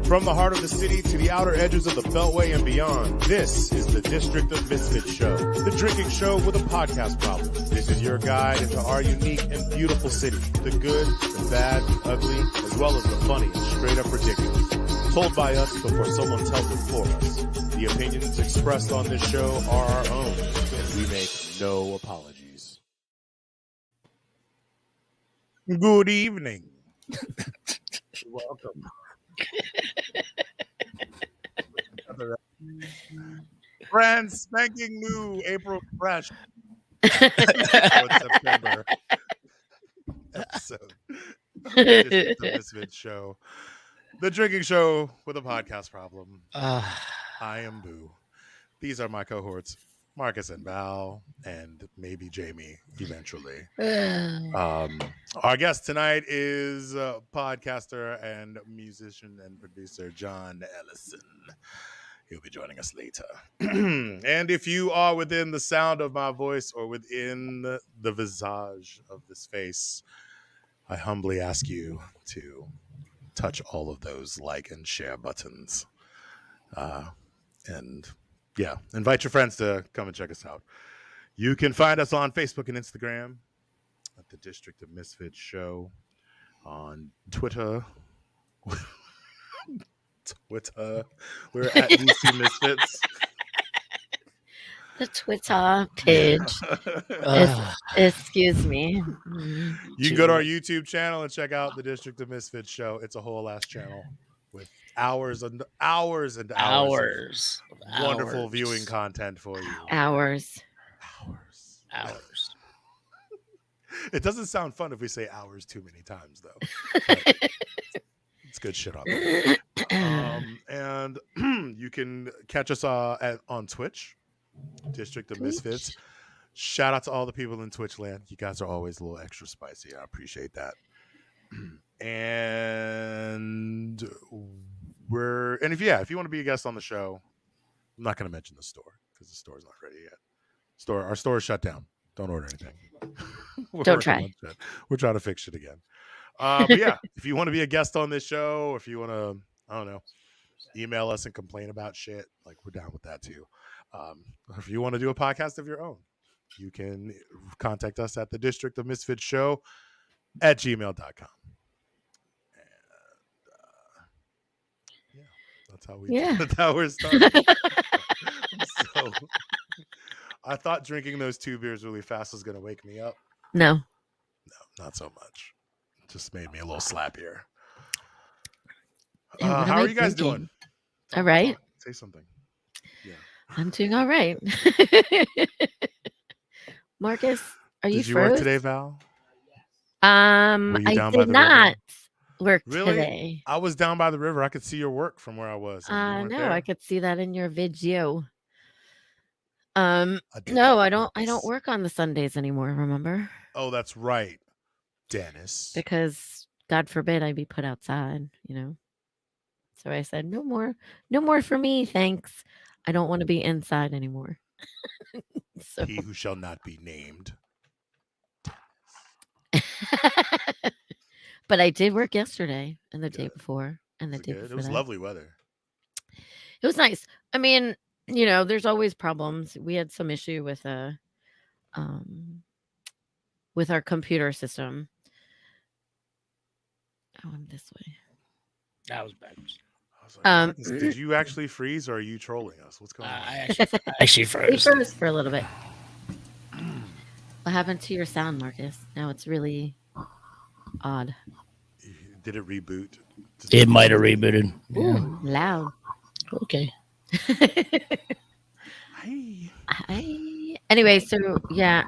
From the heart of the city to the outer edges of the Beltway and beyond, this is the District of Misfits show, the drinking show with a podcast problem. This is your guide into our unique and beautiful city, the good, the bad, the ugly, as well as the funny and straight up ridiculous. Told by us before someone tells it for us. The opinions expressed on this show are our own, and we make no apologies. Good evening. Welcome. Brand spanking new April fresh September episode of the Misfits show, the drinking show with a podcast problem. I am Boo. These are my cohorts, Marcus and Val, and maybe Jamie eventually. Our guest tonight is podcaster and musician and producer John Ellison. He'll be joining us later. And if you are within the sound of my voice or within the visage of this face, I humbly ask you to touch all of those like and share buttons. And yeah, invite your friends to come and check us out. You can find us on Facebook and Instagram at the District of Misfits show, on Twitter. We're at DC Misfits. The Twitter page. Excuse me. You can go to our YouTube channel and check out the District of Misfits show. It's a whole ass channel with hours and hours and hours of wonderful viewing content for you. Hours. It doesn't sound fun if we say hours too many times, though. It's good shit on there. And you can catch us on Twitch, District of Misfits. Shout out to all the people in Twitch land. You guys are always a little extra spicy. I appreciate that. And if you want to be a guest on the show, I'm not going to mention the store because the store's not ready yet. Our store is shut down. Don't order anything. Don't try. We're trying to fix shit again. But yeah, if you want to be a guest on this show, if you want to, I don't know, email us and complain about shit, like we're down with that too. If you want to do a podcast of your own, you can contact us at the District of Misfits show at gmail.com. And that's how we're starting. So I thought drinking those 2 beers really fast was going to wake me up. No, not so much. It just made me a little slappier. How are you guys doing? All right. Say something. Yeah. I'm doing all right. Marcus, are you Did you froze? work today, Val? I did not work today. I was down by the river. I could see your work from where I was. No, I could see that in your video. No, I don't work on the Sundays anymore, remember? Oh, that's right, Dennis. Because God forbid I be put outside, So I said, no more for me, thanks. I don't want to be inside anymore. So. He who shall not be named. But I did work yesterday and the day before and the day before. It was lovely weather. It was nice. I mean, there's always problems. We had some issue with our computer system. Oh, I'm this way. That was backwards. I was like, did you actually freeze or are you trolling us? What's going on? I actually froze. You froze for a little bit. What happened to your sound, Marcus? Now it's really odd. Did it reboot? It might have rebooted. Ooh, loud. Okay. Hi. Anyway, so yeah,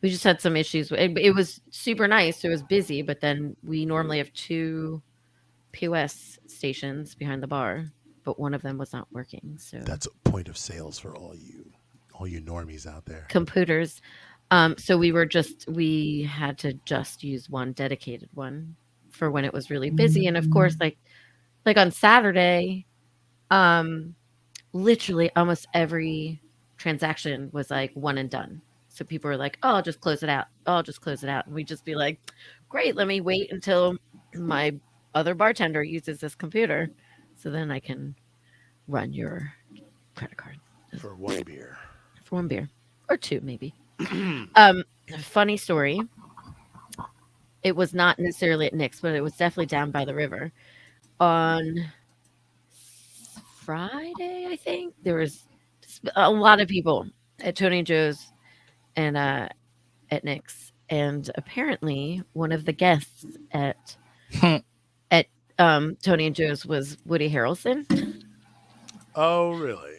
we just had some issues. It was super nice. It was busy, but then we normally have 2 POS stations behind the bar, but one of them was not working. So that's a point of sales for all you normies out there. Computers. So we had to just use one dedicated one for when it was really busy. And of course, like on Saturday, literally almost every transaction was like one and done. So people were like, oh, I'll just close it out. And we'd just be like, great, let me wait until my other bartender uses this computer, so then I can run your credit card for one beer. For one beer or two, maybe. Funny story. It was not necessarily at Nick's, but it was definitely down by the river. On Friday, I think there was a lot of people at Tony and Joe's and at Nick's, and apparently one of the guests at Tony and Joe's was Woody Harrelson. Oh, really?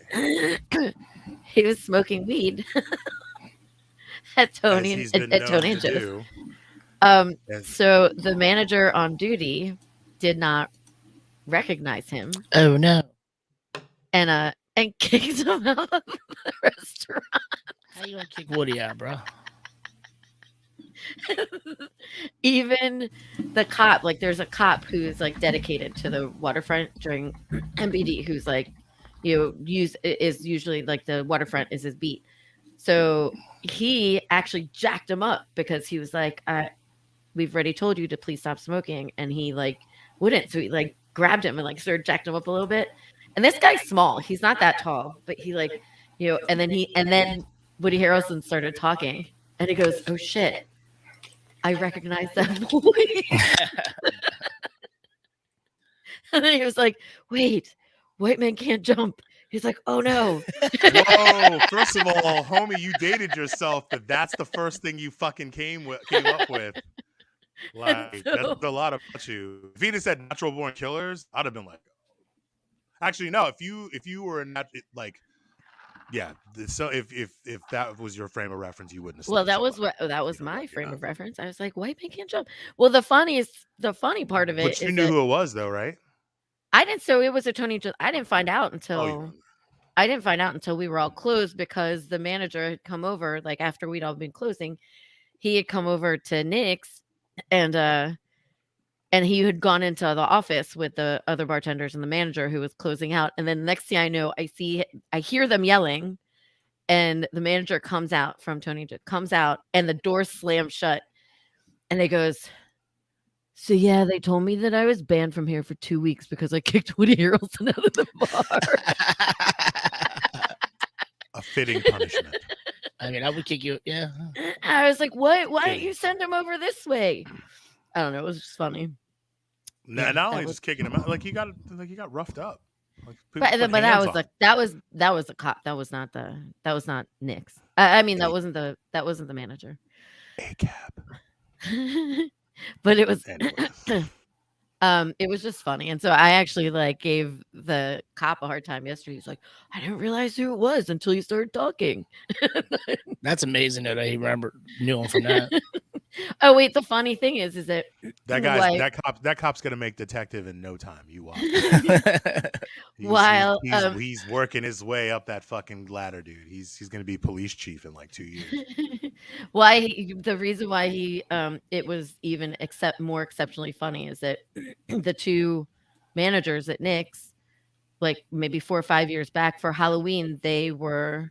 He was smoking weed at Tony and Joe's. So the manager on duty did not recognize him. Oh no! And kicked him out of the restaurant. How you gonna kick Woody out, bro? Even the cop, like there's a cop who's like dedicated to the waterfront during MBD, who's like, is usually like the waterfront is his beat. So he actually jacked him up because he was like, we've already told you to please stop smoking. And he like wouldn't. So he like grabbed him and like sort of jacked him up a little bit. And this guy's small. He's not that tall, but he like, and then Woody Harrelson started talking and he goes, oh shit, I recognize that voice. And then he was like, wait, white men can't jump. He's like, oh no. Whoa, first of all, homie, you dated yourself, but that's the first thing you fucking came up with. Like, that's a lot about you. If he'd have said natural born killers, I'd have been like, actually, no, if you were in that, like, yeah. So if that was your frame of reference, you wouldn't have. Well, that was my frame of reference. I was like, white men can't jump. Well, the funny part of it but you knew who it was, though, right? I didn't. So it was a Tony. I didn't find out until we were all closed because the manager had come over. Like after we'd all been closing, he had come over to Nick's, and he had gone into the office with the other bartenders and the manager who was closing out. And then the next thing I know, I hear them yelling, and the manager comes out from Tony, comes out, and the door slams shut, and he goes, so yeah, they told me that I was banned from here for 2 weeks because I kicked Woody Harrelson out of the bar. A fitting punishment. I mean, I would kick you. Yeah. I was like, what? Why don't you send him over this way? I don't know. It was just funny. Not only just kicking him out, like you got roughed up. Like, but that was the cop. That was not Nick's. I mean, that wasn't the manager. A cab. But it was it was just funny. And so I actually like gave the cop a hard time yesterday. He's like, I didn't realize who it was until you started talking. That's amazing that I knew him from that. Oh wait, the funny thing is that that cop's gonna make detective in no time. You watch. He's working his way up that fucking ladder, dude. He's gonna be police chief in like 2 years. The reason why it was even more exceptionally funny is that the two managers at Nick's, like maybe 4 or 5 years back for Halloween, they were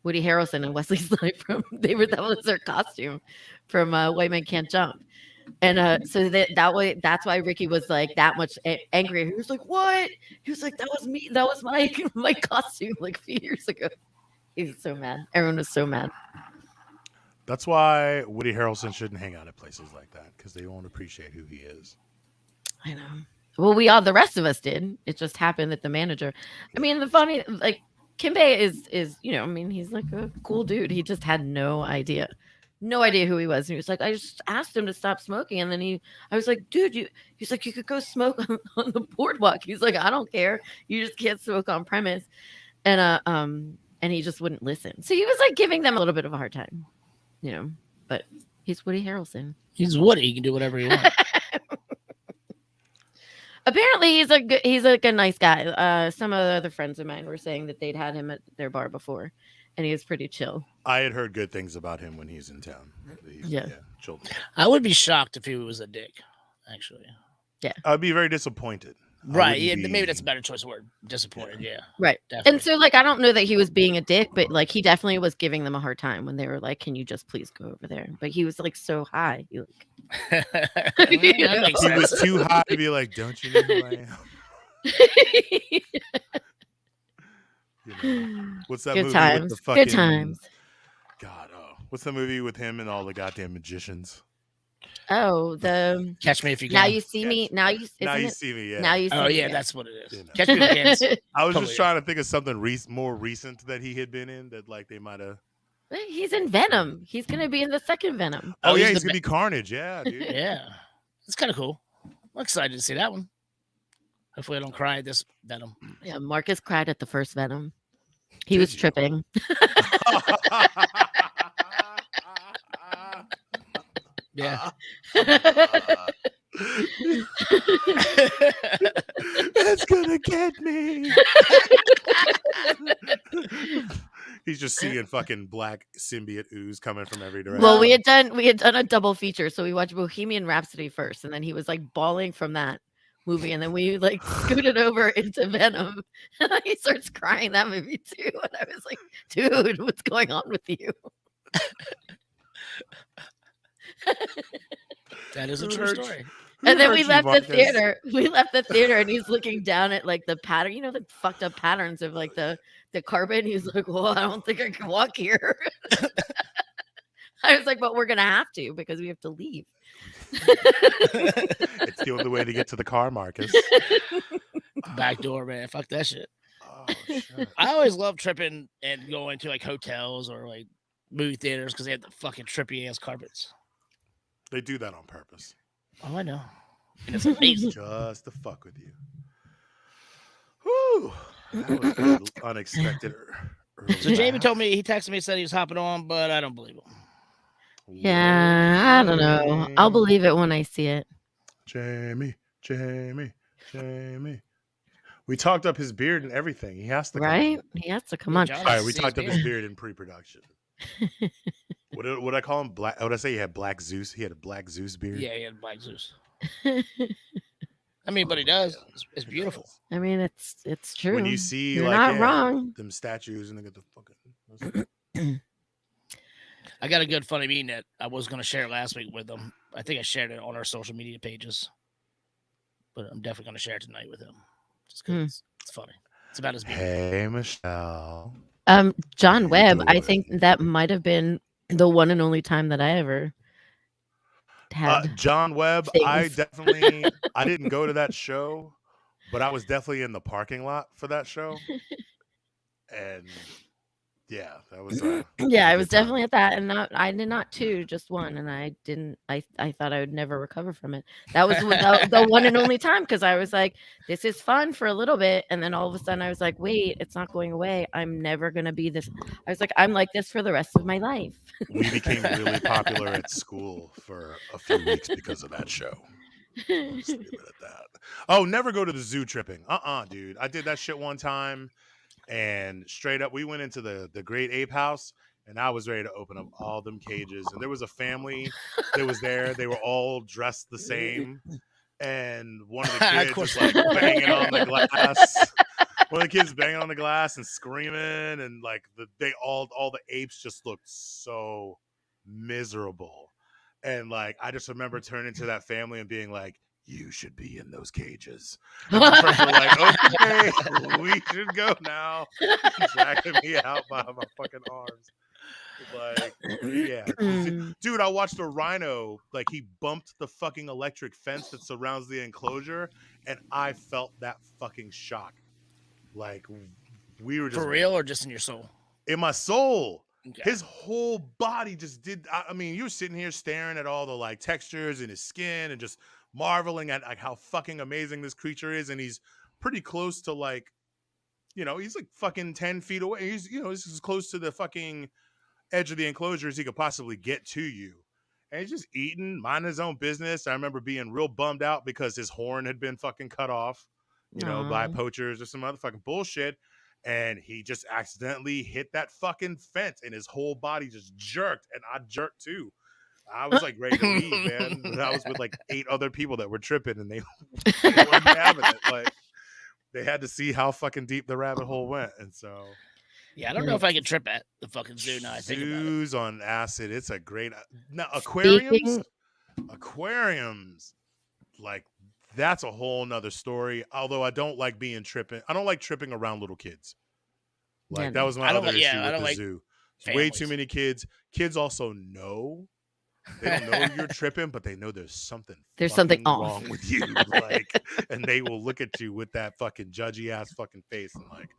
Woody Harrelson and Wesley Snipes that was their costume from White Men Can't Jump. And so that's why Ricky was like that much angry. He was like, what? He was like, that was me. That was my costume like a few years ago. He was so mad. Everyone was so mad. That's why Woody Harrelson shouldn't hang out at places like that, because they won't appreciate who he is. I know. Well, the rest of us did. It just happened that the manager. I mean, the funny, like, Kimbe is I mean, he's like a cool dude. He just had no idea who he was. And he was like, I just asked him to stop smoking. And then I was like, dude, he's like, you could go smoke on the boardwalk. He's like, I don't care. You just can't smoke on premise. And he just wouldn't listen. So he was like giving them a little bit of a hard time, but he's Woody Harrelson. He's Woody. He can do whatever he wants. Apparently, he's like a nice guy. Some of the other friends of mine were saying that they'd had him at their bar before, and he was pretty chill. I had heard good things about him when he's in town. Chill. I would be shocked if he was a dick, actually. Yeah. I'd be very disappointed Right. Yeah, maybe that's a better choice of word. Disappointed. Yeah. Right. Definitely. And so, like, I don't know that he was being a dick, but like, he definitely was giving them a hard time when they were like, "Can you just please go over there?" But he was like so high. He, like, That makes He sense. was too high to be like, "Don't you know who I am?" What's that Good movie times. with the fucking Good times. God? What's the movie with him and all the goddamn magicians? Oh, the Catch Me If You Can. Now You See Me. Now you Now you it? see me. Yeah. Now You See Oh Me. yeah, that's what it is. Catch Me If You Can. I was Totally just trying to think of something more recent that he had been in that like they might have. He's in Venom. He's gonna be in the second Venom. Oh yeah, he's gonna be Carnage. Yeah, dude. Yeah, it's kind of cool. I'm excited to see that one. Hopefully, I don't cry at this Venom. Yeah, Marcus cried at the first Venom. He was tripping. Yeah. It's gonna get me. He's just seeing fucking black symbiote ooze coming from every direction. Well, we had done a double feature, so we watched Bohemian Rhapsody first, and then he was like bawling from that movie, and then we like scooted over into Venom, and he starts crying that movie too, and I was like, "Dude, what's going on with you?" That is a true story. And then we left the theater. We left the theater, and he's looking down at like the pattern, you know, the fucked up patterns of like the carpet. He's like, "Well, I don't think I can walk here." I was like, "But we're gonna have to because we have to leave." It's the only way to get to the car, Marcus. Back door, man. Fuck that shit. Oh, shit. I always love tripping and going to like hotels or like movie theaters because they have the fucking trippy ass carpets. They do that on purpose. Oh, I know. And it's amazing. Just to fuck with you. Whew. That was unexpected. So Jamie told me, he texted me, said he was hopping on, but I don't believe him. Yeah, I don't know. I'll believe it when I see it. Jamie. We talked up his beard and everything. He has to come on. He has to come on. All right, we talked up his beard in pre-production. What I call him? Black. What I say? He had Black Zeus. He had a Black Zeus beard. Yeah, he had Black Zeus. I mean, but he does. It's beautiful. I mean, it's true. When you see, you're like, not wrong. Them statues and they get the fucking. I got a good funny meme that I was going to share last week with him. I think I shared it on our social media pages, but I'm definitely going to share it tonight with him. Just because it's funny. It's about his beard. Hey, Michelle. John Webb. I think that might have been the one and only time that I ever had John Webb. things. I didn't go to that show, but I was definitely in the parking lot for that show. And yeah, that was I was definitely at that, and I did not two, just one, and I didn't. I thought I would never recover from it. That was the one and only time, because I was like, this is fun for a little bit, and then all of a sudden I was like, wait, it's not going away. I'm never gonna be this. I was like, I'm like this for the rest of my life. We became really popular at school for a few weeks because of that show. Just leave it at that. Oh, never go to the zoo tripping. Dude. I did that shit one time. And straight up, we went into the Great Ape House, and I was ready to open up all them cages. And there was a family that was there. They were all dressed the same. And one of the kids was like banging on the glass. One of the kids banging on the glass and screaming. And like all the apes just looked so miserable. And like, I just remember turning to that family and being like, you should be in those cages. And my friends were like, okay, we should go now. Dragging me out by my fucking arms. Like, yeah. Dude, I watched a rhino, like he bumped the fucking electric fence that surrounds the enclosure, and I felt that fucking shock. Like, we were just... For real or just in your soul? In my soul. Okay. His whole body just did... I mean, you were sitting here staring at all the like textures in his skin and just marveling at like how fucking amazing this creature is, and he's pretty close to like, you know, he's like fucking 10 feet away. He's, you know, he's as close to the fucking edge of the enclosure as he could possibly get to you. And he's just eating, minding his own business. I remember being real bummed out because his horn had been fucking cut off, you know, by poachers or some other fucking bullshit. And he just accidentally hit that fucking fence, and his whole body just jerked, and I jerked too. I was like ready to leave, man. But I was with like 8 other people that were tripping, and they weren't having it. Like they had to see how fucking deep the rabbit hole went, and so. Yeah, I don't know if I can trip at the fucking zoo now. I think about it. Zoos on acid. It's a great. Now aquariums, like that's a whole nother story. Although I don't like tripping. I don't like tripping around little kids. Like that was my other issue with the zoo. Way too many kids. Kids also know. They don't know you're tripping, but they know there's something wrong with you. Like, and they will look at you with that fucking judgy ass fucking face and like.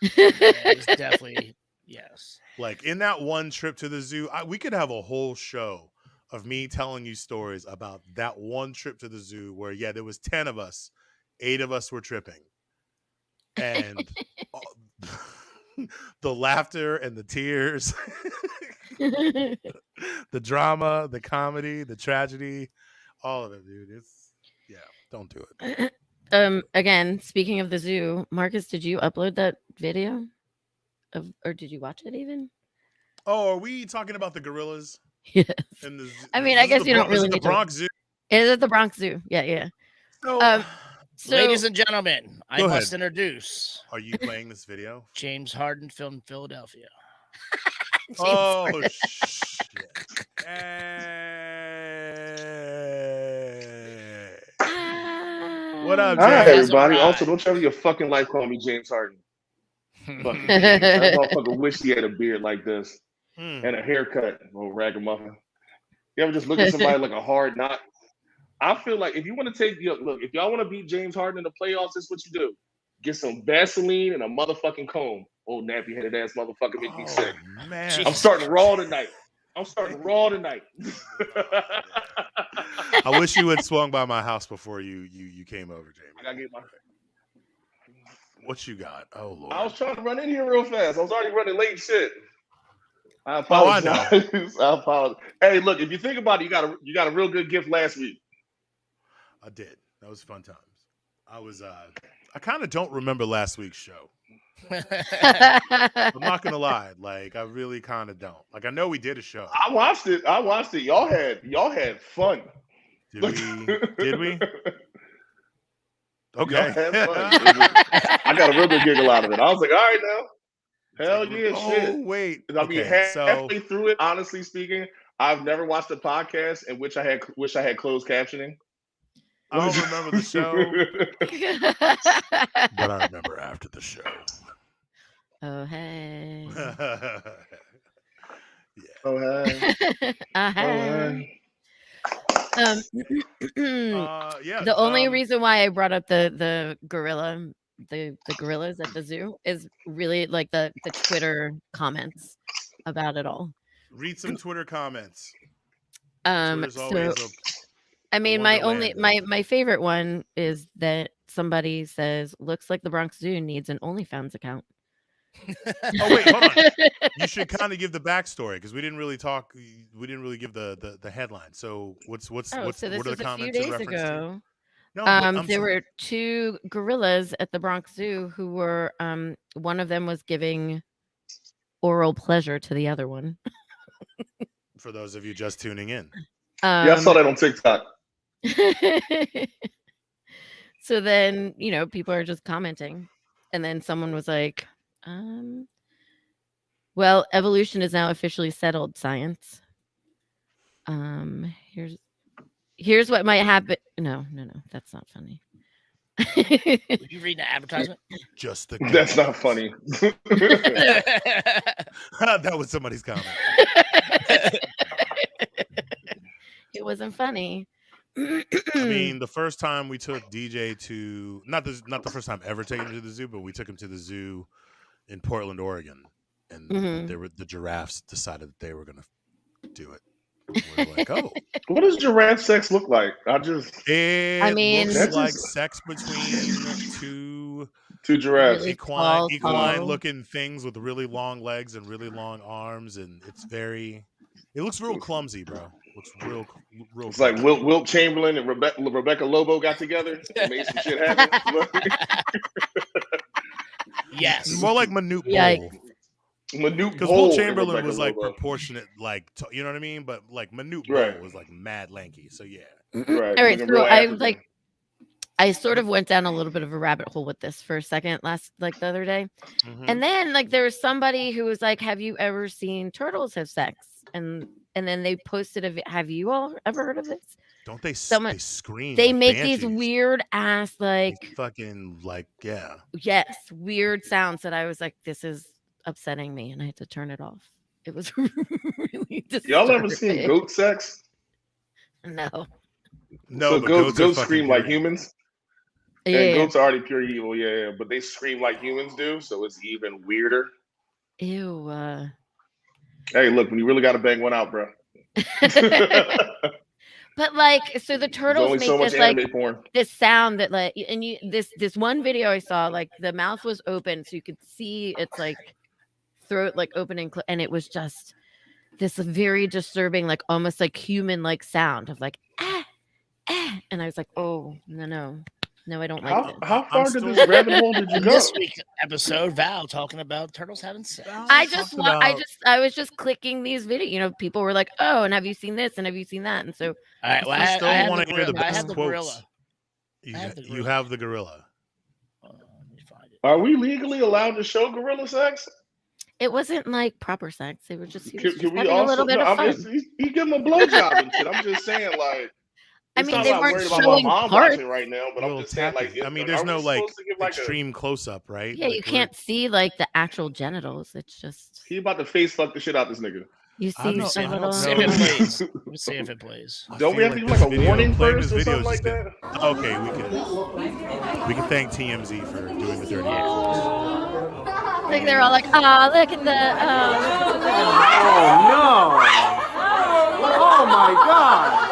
It's definitely yes. Like in that one trip to the zoo, we could have a whole show of me telling you stories about that one trip to the zoo where there was 10 of us, 8 of us were tripping, and the laughter and the tears, the drama, the comedy, the tragedy, all of it, dude. Don't do it. Again, speaking of the zoo, Marcus, did you upload that video or did you watch it even? Oh, are we talking about the gorillas? Yes. I mean, I guess you don't really need the Bronx Zoo. Is it the Bronx Zoo? Yeah. So, ladies and gentlemen, I must introduce. Are you playing this video? James Harden filmed Philadelphia. Oh shit! What up, James? All right, everybody. Also, don't tell me your fucking life call me James Harden. That motherfucker wish he had a beard like this and a haircut, little ragamuffin. You ever just look at somebody like a hard knot? I feel like if you want to take look, if y'all want to beat James Harden in the playoffs, this is what you do: get some Vaseline and a motherfucking comb. Old nappy headed ass motherfucker make me sick. Man. I'm starting Raw tonight. I wish you had swung by my house before you came over, Jamie. I gotta get my. What you got? Oh Lord! I was trying to run in here real fast. I was already running late. Shit. I apologize. I apologize. Hey, look, if you think about it, you got a real good gift last week. I did. That was fun times. I kind of don't remember last week's show. I'm not gonna lie. Like, I really kind of don't. Like, I know we did a show. I watched it. Y'all had fun. Did we? Okay. I got a real good giggle out of it. I was like, all right now. Hell yeah, shit. Oh, wait. I mean, halfway through it, honestly speaking, I've never watched a podcast in which I had closed captioning. I don't remember the show, but I remember after the show. Oh, hey. Yeah. Oh, hey. Hey. Yeah. The only reason why I brought up the gorillas at the zoo is really like the Twitter comments about it all. Read some Twitter comments. I mean, my favorite one is that somebody says, "Looks like the Bronx Zoo needs an OnlyFans account." Oh wait, hold on. You should kind of give the backstory because we didn't really talk. We didn't really give the headline. So what's what are the comments in reference to? No, there were 2 gorillas at the Bronx Zoo who were one of them was giving oral pleasure to the other one. For those of you just tuning in, yeah, I saw that on TikTok. So then, people are just commenting, and then someone was like, well, evolution is now officially settled, science. Here's what might happen. No, that's not funny. Were you reading the advertisement? That's not funny. That was somebody's comment. It wasn't funny. I mean, the first time we took DJ to not the first time ever taking him to the zoo, but we took him to the zoo in Portland, Oregon, and the giraffes decided that they were going to do it. We're like, oh, what does giraffe sex look like? Looks like sex between two giraffes, really equine looking things with really long legs and really long arms, and it looks real clumsy, bro. Looks real. It's clumsy. Like Wilt Chamberlain and Rebecca Lobo got together and made some shit happen. Yes, more like Manute Bol. Manute Because Bol Will and Chamberlain Rebecca was like Lobo. proportionate, like you know what I mean. But like Manute Right. Bol was like mad lanky. So yeah. Right. All right, Looking so real I'm African. like, I sort of went down a little bit of a rabbit hole with this for a second the other day. Mhm. And then like there was somebody who was like, have you ever seen turtles have sex? And then they posted have you all ever heard of this? Don't they? Someone They scream. they like make banshees. these weird ass They like fucking like yeah. yes, weird sounds that I was like, this is upsetting me, and I had to turn it off. It was really disturbing. Y'all ever seen goat sex? No. No, So but goats are fucking scream pure like evil. humans. Yeah. And goats are already pure evil, yeah. But they scream like humans do, so it's even weirder. Ew. Hey, look, when you really got to bang one out, bro. But like, so the There's turtles only make so much this like anime porn. this sound that like, and you this one video I saw, like the mouth was open, so you could see its like throat like opening, and it was just this very disturbing, like almost like human like sound of like and I was like, oh no, I don't like this. How far did this rabbit hole did you In go? this week's episode, Val talking about turtles having sex. I was just clicking these videos. You know, people were like, "Oh, and have you seen this? And have you seen that?" And so, all right, well, I still want to hear the I best have the quotes. gorilla. You have the gorilla. Let me find it. Are we legally allowed to show gorilla sex? it wasn't like proper sex. It was just, he was Can just we having also? a little bit No, of I'm fun. just, he give him a blowjob and shit. I'm just saying, like. I It's mean, not they like I'm weren't worried about my showing mom parts. watching right now, but I'm Little just saying, like, tacky. I mean, there's are we no like supposed to give, like, extreme close up, right? Yeah, Like, you can't see like the actual genitals. It's just He about to face fuck the shit out this nigga. you I see don't a know. little. See if it plays. Let's see if it plays. Don't we have to give like a warning first or something like that? Okay, we can thank TMZ for doing the dirty work for us. Like they're all like, oh, look at the. Oh no! Oh my god!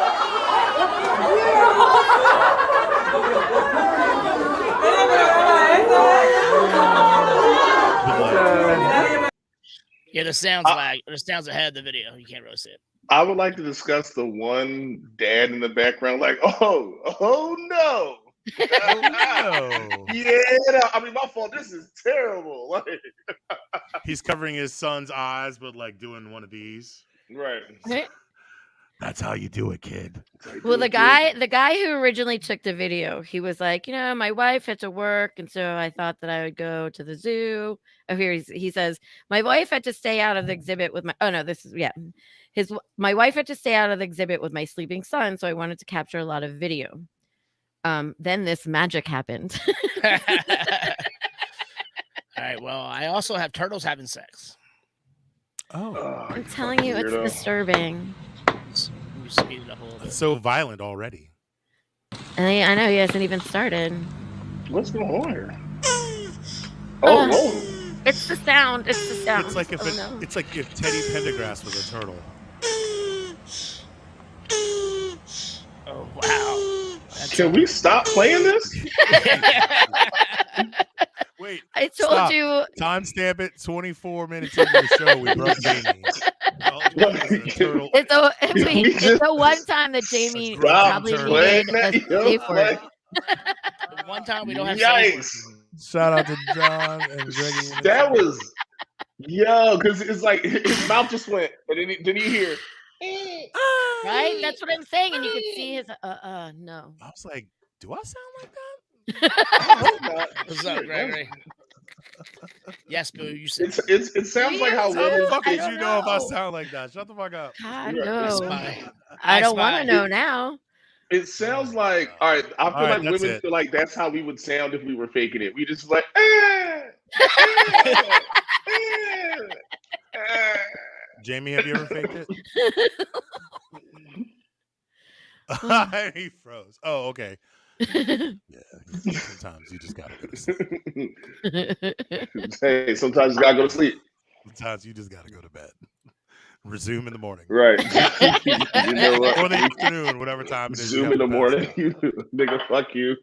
Yeah, the sounds lag. The sounds ahead of the video. You can't really see it. I would like to discuss the one dad in the background, like, oh no. No. Yeah, I mean, my fault. This is terrible. Like, He's covering his son's eyes, but like doing one of these. right. That's how you do it, kid. Well, the guy who originally took the video, he was like, you know, my wife had to work, and so I thought that I would go to the zoo. Oh, here he says, my wife had to stay out of the exhibit with my. Oh no, this is my wife had to stay out of the exhibit with my sleeping son, so I wanted to capture a lot of video. Then this magic happened. All right. Well, I also have turtles having sex. Oh, I'm telling you, it's disturbing. Let me speed it up a little bit. it's so violent already. I know he hasn't even started. What's going on here? Oh, whoa. It's the sound. It's the sound. It's like if it's like if Teddy Pendergrass was a turtle. Oh wow! Can we stop playing this? Wait, I told stop. you. Timestamp it. 24 minutes into the show, we broke Jamie. It's the one time that Jamie probably needed a safe word. One time we don't have Yikes. safe word. Shout out to John and Greggy. That was, because it's like his mouth just went, and then you hear, Right? That's what I'm saying. And you could see his, no. I was like, do I sound like that? What's up, Gregory? Yes, Boo. You said it sounds like how How the women. fuck did you know if I sound like that? Shut the fuck up. God, You're no. spy. I don't want spy. to know now. It sounds like, all right, I feel like that's women it. feel like that's how we would sound if we were faking it. We just like, Jamie, have you ever faked it? He froze. Oh, okay. Yeah. Sometimes you just gotta go to sleep. Hey, sometimes you gotta go to sleep. Sometimes you just gotta go to bed. Resume in the morning. Right. You know what? Or the afternoon, whatever time it is. Zoom in the morning. You nigga, fuck you.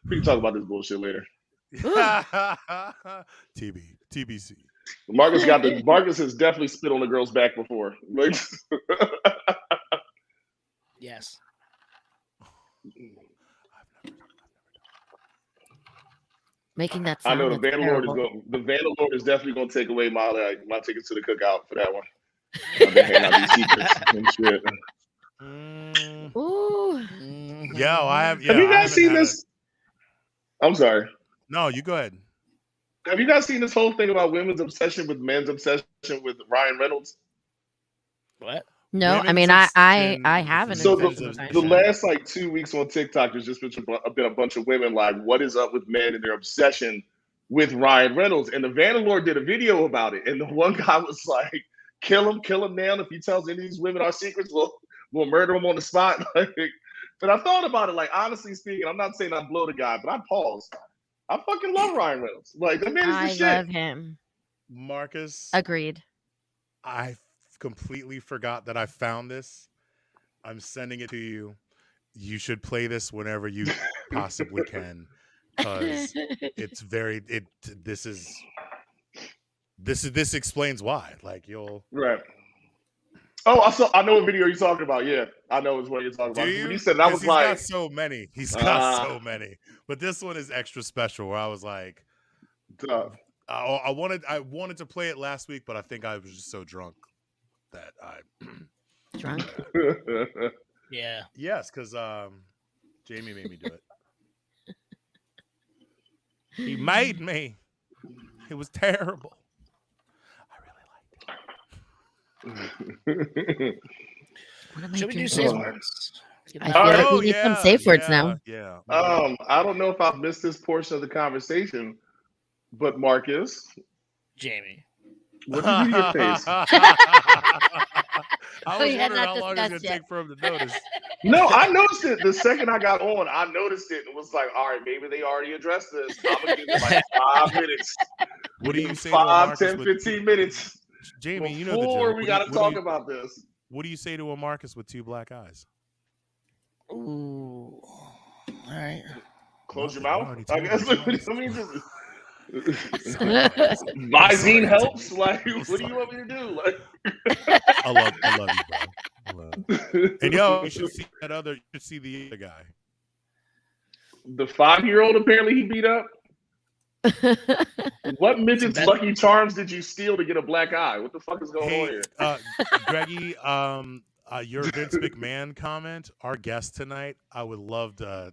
We can talk about this bullshit later. TBC. Marcus has definitely spit on a girl's back before. Like, yes. Making that I sound. know the Vandalord terrible. is definitely gonna take away my tickets to the cookout for that one. I've been handing out these secrets and shit. Ooh. Yeah, I have. Have you guys seen this? I'm sorry. No, you go ahead. Have you guys seen this whole thing about women's obsession with men's obsession with Ryan Reynolds? What? No, I mean I haven't. So the last like 2 weeks on TikTok, there's just been a bunch of women like, what is up with men and their obsession with Ryan Reynolds? And the Vandalord did a video about it, and the one guy was like, kill him now. If he tells any of these women our secrets, we'll murder him on the spot. But I thought about it, like, honestly speaking, I'm not saying I blow the guy, but I paused. I fucking love Ryan Reynolds. Like, the man is the shit. I love him. Marcus. Agreed. I completely forgot that I found this. I'm sending it to you. You should play this whenever you possibly can, because it's very. This explains why. Like you'll right. Oh, I know what video you're talking about. Yeah, I know what you're talking about. When you said that, I was he's like, got so many. He's got so many. But this one is extra special. Where I was like, I wanted to play it last week, but I think I was just so drunk that I drunk. Yeah. Yes, because Jamie made me do it. He made me. It was terrible. Should we do safe words? I feel like we need some safe words now. Yeah. I don't know if I've missed this portion of the conversation, but Marcus, Jamie, what did you do to your face? I was wondering how long it was going to take for him to notice. No, I noticed it the second I got on. I noticed it and was like, all right, maybe they already addressed this. I'm going to give it like 5 minutes. What do you say? 5, 10, 15 minutes. Jamie, you know the Before joke. we got to talk about this. What do you say to a Marcus with 2 black eyes? Ooh. All right. Close your mouth. I guess. I mean, just Visine helps. Like, what do you want me to do? Like, I love you, bro. And yo, you should see the other guy. The 5-year-old apparently he beat up. What midget's Lucky Charms did you steal to get a black eye? What the fuck is going on here? Greggy, your Vince McMahon comment, our guest tonight, I would love to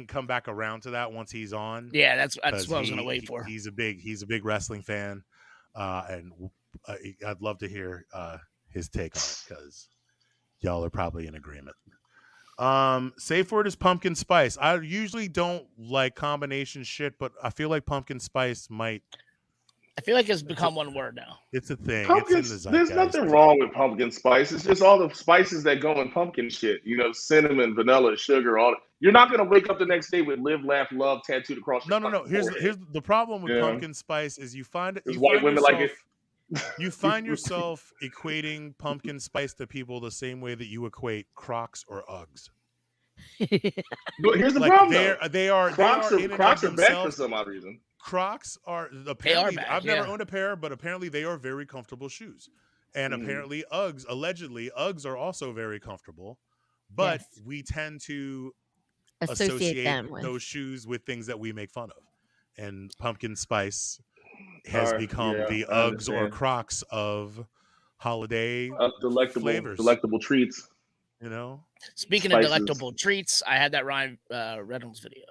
come back around to that once he's on. Yeah, that's what I was gonna wait for. He's a big wrestling fan, and I'd love to hear his take on it because y'all are probably in agreement. Safe word is pumpkin spice. I usually don't like combination shit, but I feel like pumpkin spice might. I feel like it's become one word now. It's a thing. There's nothing wrong with pumpkin spice. It's just all the spices that go in pumpkin shit. You know, cinnamon, vanilla, sugar, all. You're not gonna wake up the next day with "Live, Laugh, Love" tattooed across your No. Here's the problem with pumpkin spice is you find white women like it. You find yourself equating pumpkin spice to people the same way that you equate Crocs or Uggs. But here's the problem. They are Crocs are back for some odd reason. Crocs are apparently back, I've never owned a pair, but apparently they are very comfortable shoes. And apparently allegedly Uggs are also very comfortable, but we tend to associate those shoes with things that we make fun of. And pumpkin spice has become the Uggs or Crocs of holiday delectable treats. You know. Speaking of delectable treats, I had that Ryan Reynolds video.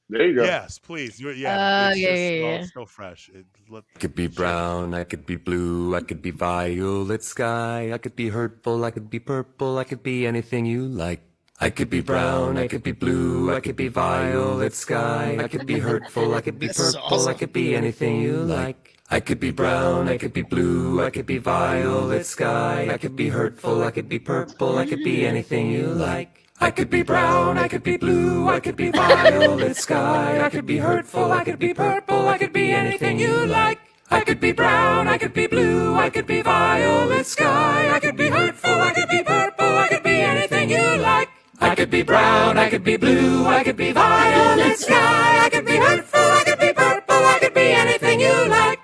There you go. Yes, please. It's so fresh. I could be brown, I could be blue, I could be violet sky, I could be hurtful, I could be purple, I could be anything you like. I could be brown, I could be blue, I could be violet sky, I could be hurtful, I could be purple, I could be anything you like. I could be brown, I could be blue, I could be violet sky, I could be hurtful, I could be purple, I could be anything you like. I could be brown, I could be blue, I could be violet sky, I could be hurtful, I could be purple, I could be anything you like. I could be brown, I could be blue, I could be violet sky, I could be hurtful, I could be purple, I could be anything you like. I could be brown, I could be blue, I could be violet sky, I could be hurtful, I could be purple, I could be anything you like.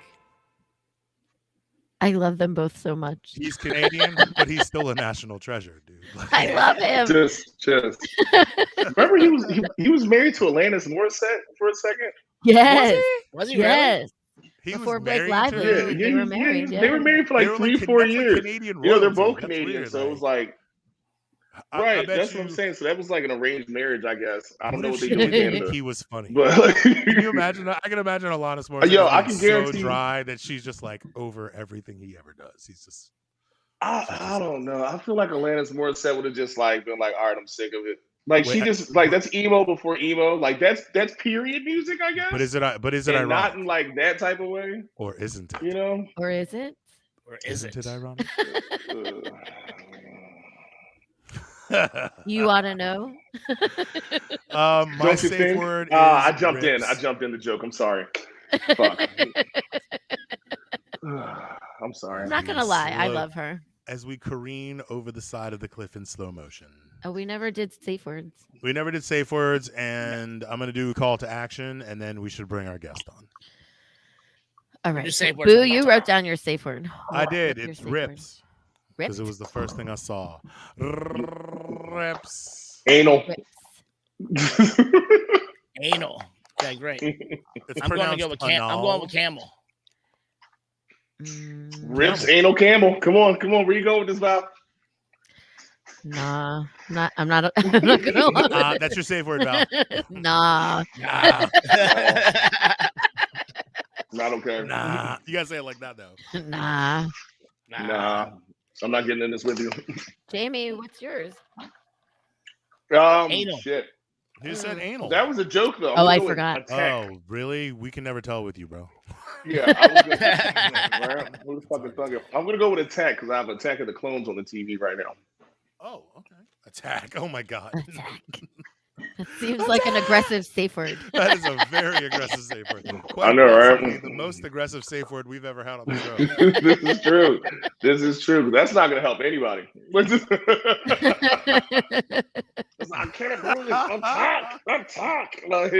I love them both so much. He's Canadian, but he's still a national treasure, dude. Like, I love him. Just. Remember, he was married to Alanis Morissette for a second. Yes. Was he really? Yes. he Before was Blake married Lively, to. they were married. They were married for They like were 3-4 that's years. like Canadian They're royalty. both That's Canadian, weird, so it like, was like I right. bet That's you, what I'm saying. So that was like an arranged marriage, I guess. I don't know what if they she do in didn't Canada. think he was funny? But Can you imagine that? I can imagine Alanis Morissette Yo, just I being can so guarantee- dry that she's just like over everything he ever does. He's just. I don't know. I feel like Alanis Morissette would have just like been like, all right, I'm sick of it. Like Wait, she just like that's emo before emo. Like that's period music, I guess. But is it? But is it and ironic? not in like that type of way, Or isn't it? you know? Or is it? Or is Isn't it? it ironic? You ought to know. My Don't you safe think? word is. I jumped in. rips. I jumped in the joke. I'm sorry. Fuck. I'm sorry. I'm not gonna lie, I Slow. love her. As we careen over the side of the cliff in slow motion. Oh, we never did safe words. We never did safe words, and I'm gonna do a call to action, and then we should bring our guest on. All Your right. safe word's Boo, not you mine. wrote down your safe word. I did. What's your It's safe word? rips because Rips. it was the first thing I saw. Rips. Anal. Rips. Anal. Okay, great. It's I'm going to go pronounced with I'm anal. going with camel. Rips, anal, camel. Come on. Where you going with this, Val? Nah, I'm not gonna lie. That's your safe word, Val. Nah. Nah. Not okay. Nah. You gotta say it like that though. Nah. Nah. I'm not getting in this with you. Jamie, what's yours? Anal. Shit. Who said anal? That was a joke, though. Oh, I I'm going forgot. Attack. Oh, really? We can never tell with you, bro. Yeah, I was gonna, who the fuck is fucking? I'm gonna go with Attack because I have Attack of the Clones on the TV right now. Oh, okay. Attack. Oh my god. Attack. That seems like an aggressive safe word. That is a very aggressive safe word. I know, right? Possibly the most aggressive safe word we've ever had on the show. This is true. This is true. That's not gonna help anybody. I can't do this. Attack. Like,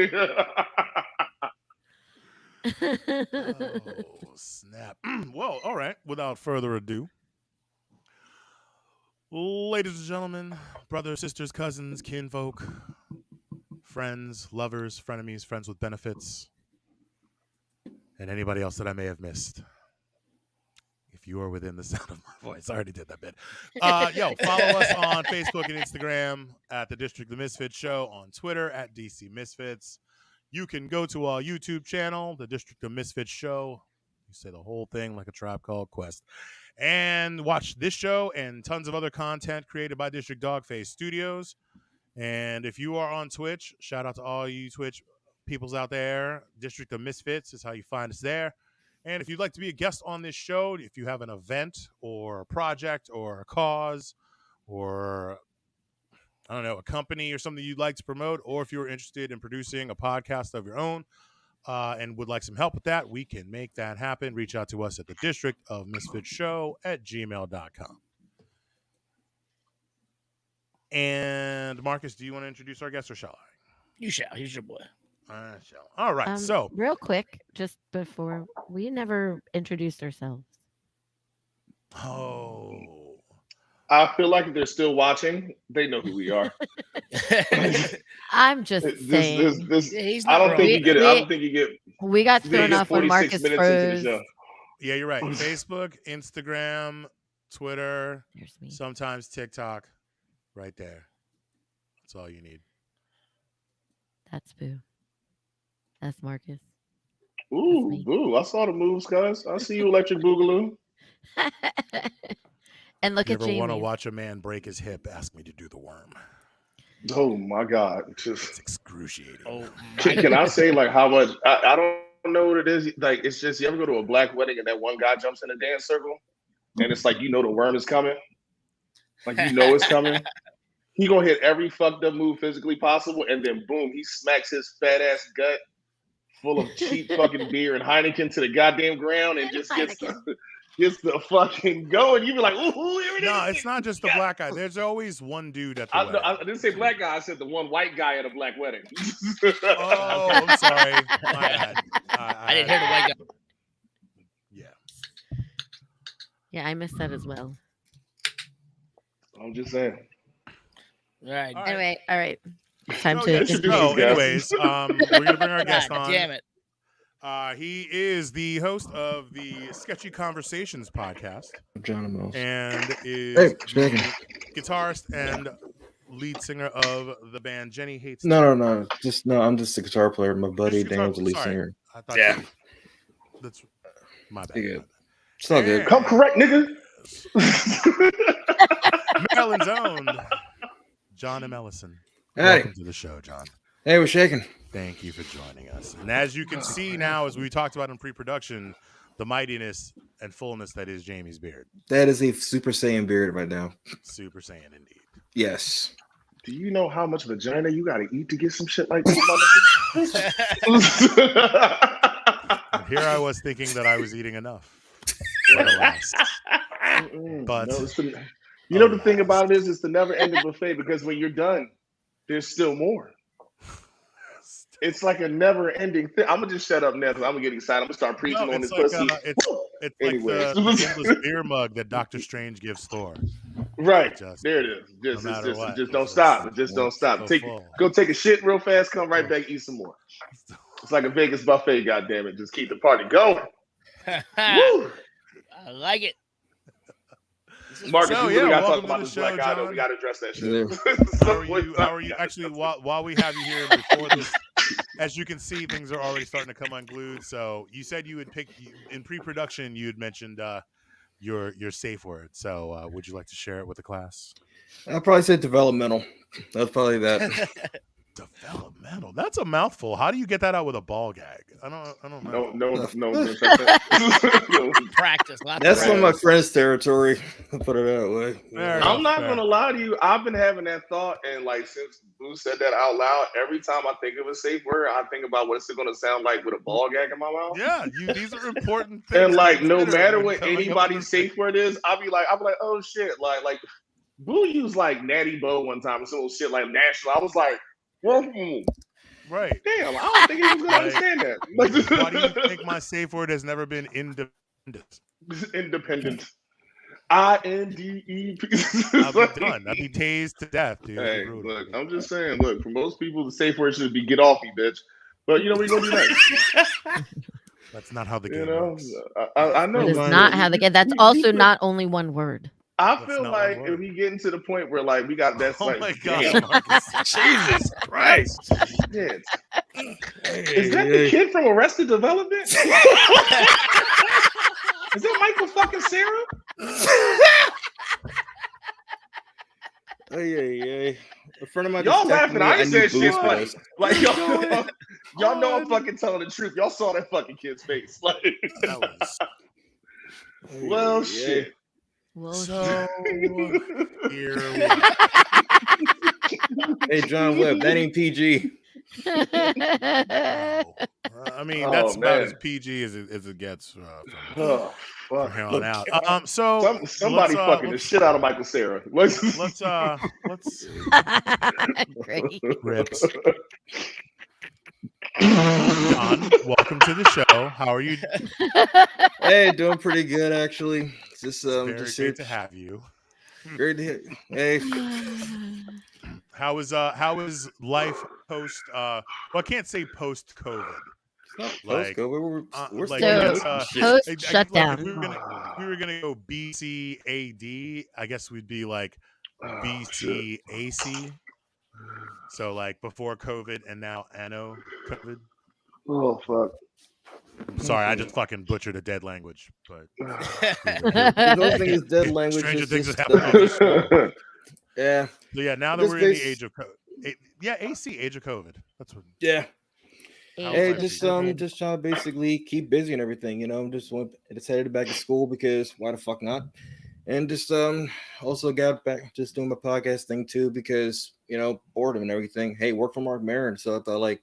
Oh, snap. Well, all right. Without further ado, ladies and gentlemen, brothers, sisters, cousins, kinfolk, friends, lovers, frenemies, friends with benefits, and anybody else that I may have missed. If you are within the sound of my voice, I already did that bit. Follow us on Facebook and Instagram at the District of Misfits Show, on Twitter at DC Misfits. You can go to our YouTube channel, the District of Misfits Show. You say the whole thing like a Tribe Called Quest. And watch this show and tons of other content created by District Dogface Studios. And if you are on Twitch, shout out to all you Twitch peoples out there. District of Misfits is how you find us there. And if you'd like to be a guest on this show, if you have an event or a project or a cause or, I don't know, a company or something you'd like to promote, or if you're interested in producing a podcast of your own and would like some help with that, we can make that happen. Reach out to us at the District of Misfits Show at gmail.com. And Marcus, do you want to introduce our guest or shall I? You shall. He's your boy. I shall. All right. So, real quick, just before, we never introduced ourselves. I feel like if they're still watching, they know who we are. I'm just saying. I don't think you get it. I don't think you get. We got thrown off when Marcus froze. Yeah, you're right. Facebook, Instagram, Twitter, sometimes TikTok, right there. That's all you need. That's Boo. That's Marcus. Ooh, Boo. I saw the moves, guys. I see you, Electric Boogaloo. And look at Jamie. Ever want to watch a man break his hip? Ask me to do the worm. Oh my God! It's excruciating. Oh, can I say like how much? I don't know what it is. Like it's just you ever go to a black wedding and that one guy jumps in a dance circle, and it's like you know the worm is coming, like you know it's coming. He gonna hit every fucked up move physically possible, and then boom, he smacks his fat ass gut full of cheap fucking beer and Heineken to the goddamn ground, and just gets the fucking going. You be like, ooh, here it is. No, it's not just the black guy. There's always one dude at the wedding. I didn't say black guy. I said the one white guy at a black wedding. Oh, I'm sorry. My bad. I didn't hear the white guy. Yeah. Yeah, I missed that as well. I'm just saying. All right. Anyway, all right. Time Oh, to yeah. introduce So, these guys. anyways, we're gonna bring our guest God on. damn it. He is the host of the Sketchy Conversations podcast. John M Ellison. And is Hey, the speaking. guitarist and lead singer of the band Jenny Hates. No. I'm just a guitar player. My buddy Damon's the lead Sorry. singer. I thought Yeah. That's my bad. Yeah. It's all good. Come correct, nigga. Maryland's own John M Ellison. Hey. Welcome to the show, John. Hey, we're shaking. Thank you for joining us. And as you can see now, as we talked about in pre-production, the mightiness and fullness that is Jamie's beard. That is a Super Saiyan beard right now. Super Saiyan indeed. Yes. Do you know how much vagina you gotta eat to get some shit like this, motherfucker? And here I was thinking that I was eating enough. But alas. But no, you know the thing about it is it's the never-ending buffet because when you're done, there's still more. It's like a never-ending thing. I'm gonna just shut up now because I'm gonna get excited. I'm gonna start preaching on this pussy. It's Anyways. like the endless beer mug that Doctor Strange gives Thor. Right. Just, there it is. Just, no matter what, just don't stop. Just don't stop. Go take a shit real fast, come right back, eat some more. It's like a Vegas buffet, goddammit. Just keep the party going. Woo! I like it. Marcus, So, we really gotta talk welcome to about the this show, black eye, though. John. We gotta address that shit. Yeah. How are you? Actually, while we have you here, before this, as you can see, things are already starting to come unglued. So you said you would pick in pre-production. You had mentioned your safe word. So would you like to share it with the class? I'll probably say developmental. That's probably that. Developmental. That's a mouthful. How do you get that out with a ball gag? I don't know. No. Practice. That's on my friend's territory. I'll put it that way. I'm not gonna lie to you. I've been having that thought, and like since Boo said that out loud, every time I think of a safe word, I think about what it's gonna sound like with a ball gag in my mouth. Yeah, these are important things. And like, no matter when what coming up anybody's with safe word is, I'll be like, oh shit, like Boo used like Natty Bo one time and some little shit like national. I was like, well, right. Damn, I don't think he was gonna understand that. Why do you think my safe word has never been independent? Independent. INDEP. I'll be done. I'll be tased to death, dude. Hey, look, I'm just saying, look, for most people, the safe word should be get off me, bitch. But you know, we're gonna do that. That's not how the game works. I know. That is not how the game. That's also not only one word. I feel like if we getting to the point where like we got that, like, my God, Marcus. Jesus Christ, shit. Is that the kid from Arrested Development? Is that Michael fucking Sarah? A friend of mine. Y'all laughing? I ain't said shit. Boost Like y'all know I'm fucking telling the truth. Y'all saw that fucking kid's face. Like, That was... well, shit. Well, So here we are. Hey, John Webb, that ain't PG. Wow. I mean, that's about man. as PG as it gets Oh, from fuck. here on out. So Somebody fucking the shit out of Michael Sarah. let's great. rips. John, welcome to the show. How are you? Hey, doing pretty good actually. Just Very just great here. to have you. Great to hear. Hey, How is life post? Well, I can't say post COVID. Like, we're like, still it's, Post like, shutdown. if we were gonna go BC AD, I guess we'd be like BC AC. So like before COVID and now anno COVID. Oh fuck. Sorry, I just fucking butchered a dead language, but the whole thing is dead language. stranger Is things just, have happened. yeah. So yeah, now that This we're in the base- age of COVID, AC, age of COVID. That's what. Yeah. How Hey, was just it? just trying to basically keep busy and everything, just headed back to school because why the fuck not? And just also got back just doing my podcast thing too because boredom and everything. Hey, work for Mark Maron. So I thought like,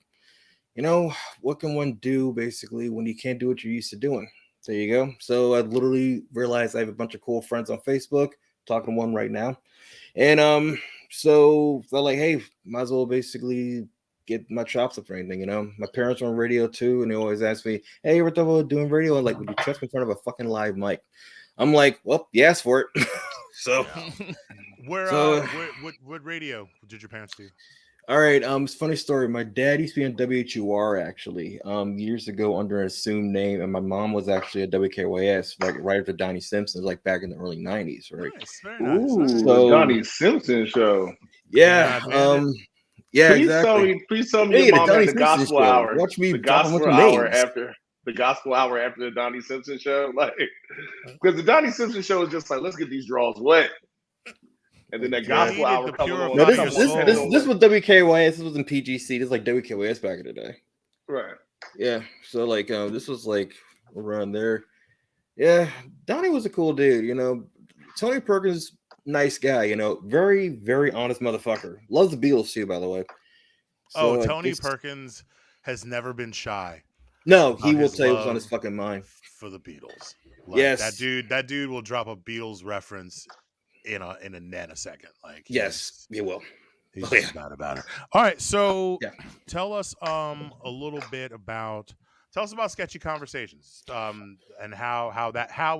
what can one do basically when you can't do what you're used to doing? There you go. So I literally realized I have a bunch of cool friends on Facebook, talking to one right now. And so they're like, hey, might as well basically get my chops up for anything, My parents are on radio too, and they always ask me, hey, you ever thought about doing radio? And like, would you trust me in front of a fucking live mic? I'm like, well, you asked for it. So, What radio did your parents do? All right. It's a funny story. My dad used to be on WHUR actually, years ago under an assumed name, and my mom was actually at WKYS, like right after Donnie Simpson's, like back in the early '90s, right? Nice, very nice. Ooh, the Donnie Simpson show. Yeah. Yeah. Exactly. Please tell me your mom had the gospel hour. Watch me. The gospel hour after the Donnie Simpson show, like because the Donnie Simpson show is just like, let's get these draws wet. And then that gospel hour comes on. No, this was WKYS. This was in PGC. This is like WKYS back in the day. Right. Yeah. So like this was like around there. Yeah. Donnie was a cool dude, you know. Tony Perkins, nice guy, you know, very, very honest motherfucker. Loves the Beatles too, by the way. So, Tony Perkins has never been shy. No, he will tell you what's on his fucking mind. For the Beatles. Like, yes. That dude will drop a Beatles reference in a nanosecond. Like yes, he will. He's just mad about it. All right, so tell us a little bit about Sketchy Conversations, and how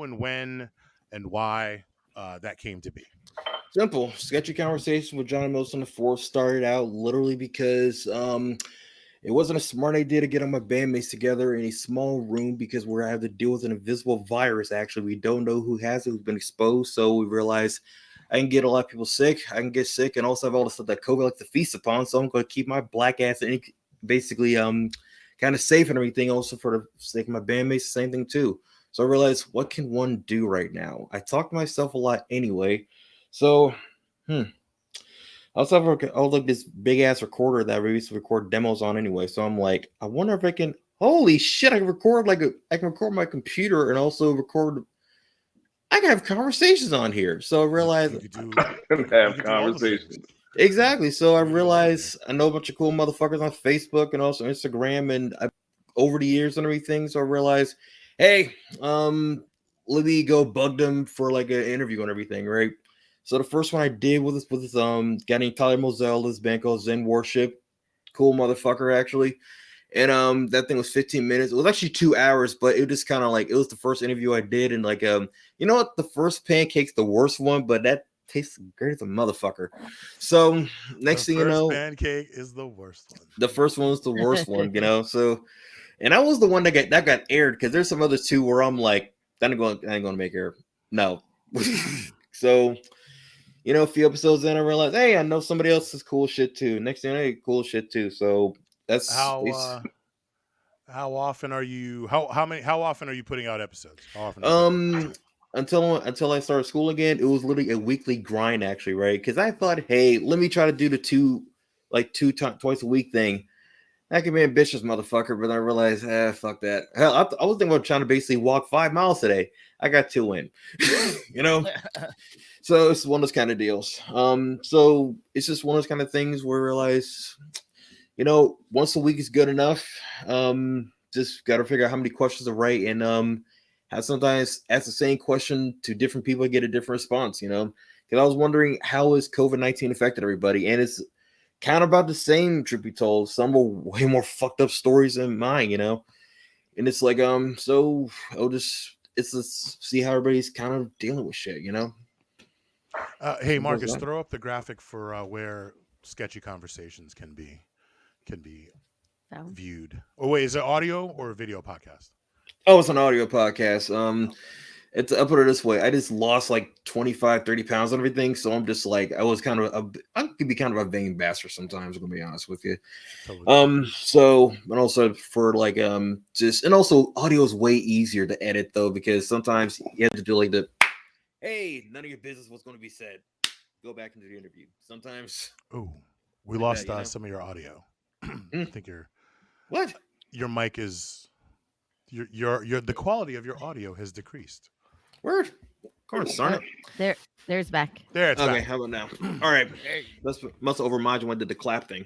and when and why that came to be. Simple. Sketchy Conversations with John M Ellison IV started out literally because it wasn't a smart idea to get all my bandmates together in a small room because we're having to deal with an invisible virus. Actually, we don't know who has it, who's been exposed. So we realized I can get a lot of people sick. I can get sick and also have all the stuff that COVID likes to feast upon. So I'm going to keep my black ass basically kind of safe and everything. Also for the sake of my bandmates, the same thing too. So I realized, what can one do right now? I talk to myself a lot anyway. So, I also have like this big ass recorder that we used to record demos on anyway. So I'm like, I wonder if I can. Holy shit! I can record I can record my computer and also record. I can have conversations on here. So I realized I can have conversations. Exactly. So I realized I know a bunch of cool motherfuckers on Facebook and also Instagram and over the years and everything. So I realized, hey, let me go bug them for like an interview and everything, right? So the first one I did was this guy named Tyler Moselle, this band called Zen Worship. Cool motherfucker, actually. And that thing was 15 minutes. It was actually 2 hours, but it just kind of like, it was the first interview I did. And like, you know what? The first pancake's the worst one, but that tastes great as a motherfucker. So next thing you know, pancake is the worst one. The first one was the worst one, you know? So, and I was the one that got aired because there's some others too where I'm like, I ain't going to make air. No. So, you know, a few episodes in, I realized, hey, I know somebody else's cool shit too. Next thing I know, cool shit too. So that's how often are you? How often are you putting out episodes? How often? Until I started school again, it was literally a weekly grind, actually, right? Because I thought, hey, let me try to do the twice a week thing. That can be ambitious, motherfucker. But I realized, fuck that. Hell, I was thinking about trying to basically walk 5 miles today. I got 2 in, you know. So it's one of those kind of deals. So it's just one of those kind of things where I realize, you know, once a week is good enough. Just got to figure out how many questions to write and how sometimes ask the same question to different people and get a different response, you know. Because I was wondering, how has COVID-19 affected everybody? And it's kind of about the same, truth be told. Some were way more fucked up stories than mine, you know. And it's like, so let's see how everybody's kind of dealing with shit, you know. Hey, Marcus, throw up the graphic for where Sketchy Conversations can be viewed. Oh wait, is it audio or a video podcast? Oh, it's an audio podcast. I'll put it this way. I just lost like 25, 30 pounds and everything. So I'm just like, I could be kind of a vain bastard sometimes, I'm gonna be honest with you. Totally. So, and also for like, and also audio is way easier to edit though, because sometimes you have to do like hey, none of your business was going to be said. Go back into the interview. Sometimes. Oh, we lost some of your audio. I think your mic is the quality of your audio has decreased. Word. Of course, darn it. There's back. There it's okay, back. How about now? All right. Must have overmodulated when I did the clap thing.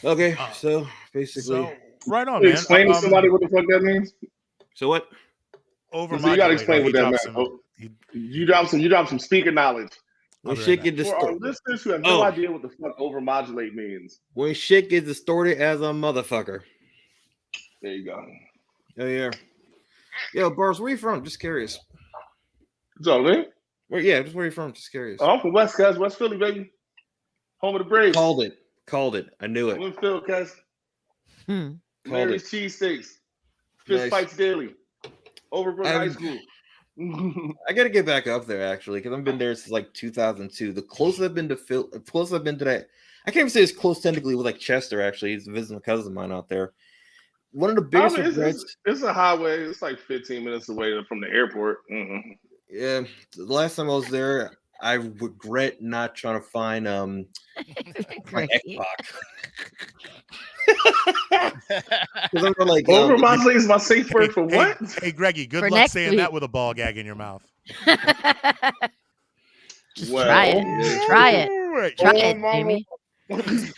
Okay, so basically. Right on, man. Explain to somebody what the fuck that means. So what? So you gotta explain what that meant. You drop some speaker knowledge. When shit get distorted. For our listeners who have no idea what the fuck overmodulate means. When shit gets distorted as a motherfucker. There you go. Oh yeah. Yo, Bars, where you from? Just curious. So, man. Yeah, just where you from? Just curious. Oh, I'm from West Philly, baby. Home of the Braves. Called it. I knew it. Winfield, guys. Larry's cheesesteaks. Fist fights daily. Overbrook High School. I gotta get back up there actually, because I've been there since like 2002. The closest I've been to that, I can't even say it's close technically with like Chester. Actually, he's visiting a cousin of mine out there. One of the biggest regrets. It's a highway. It's like 15 minutes away from the airport. Yeah, the last time I was there, I regret not trying to find my Xbox. Because I'm like, overmodeling is my safe word for what? Hey, Greggy, good luck saying that with a ball gag in your mouth. Just try it, Jamie. Fucking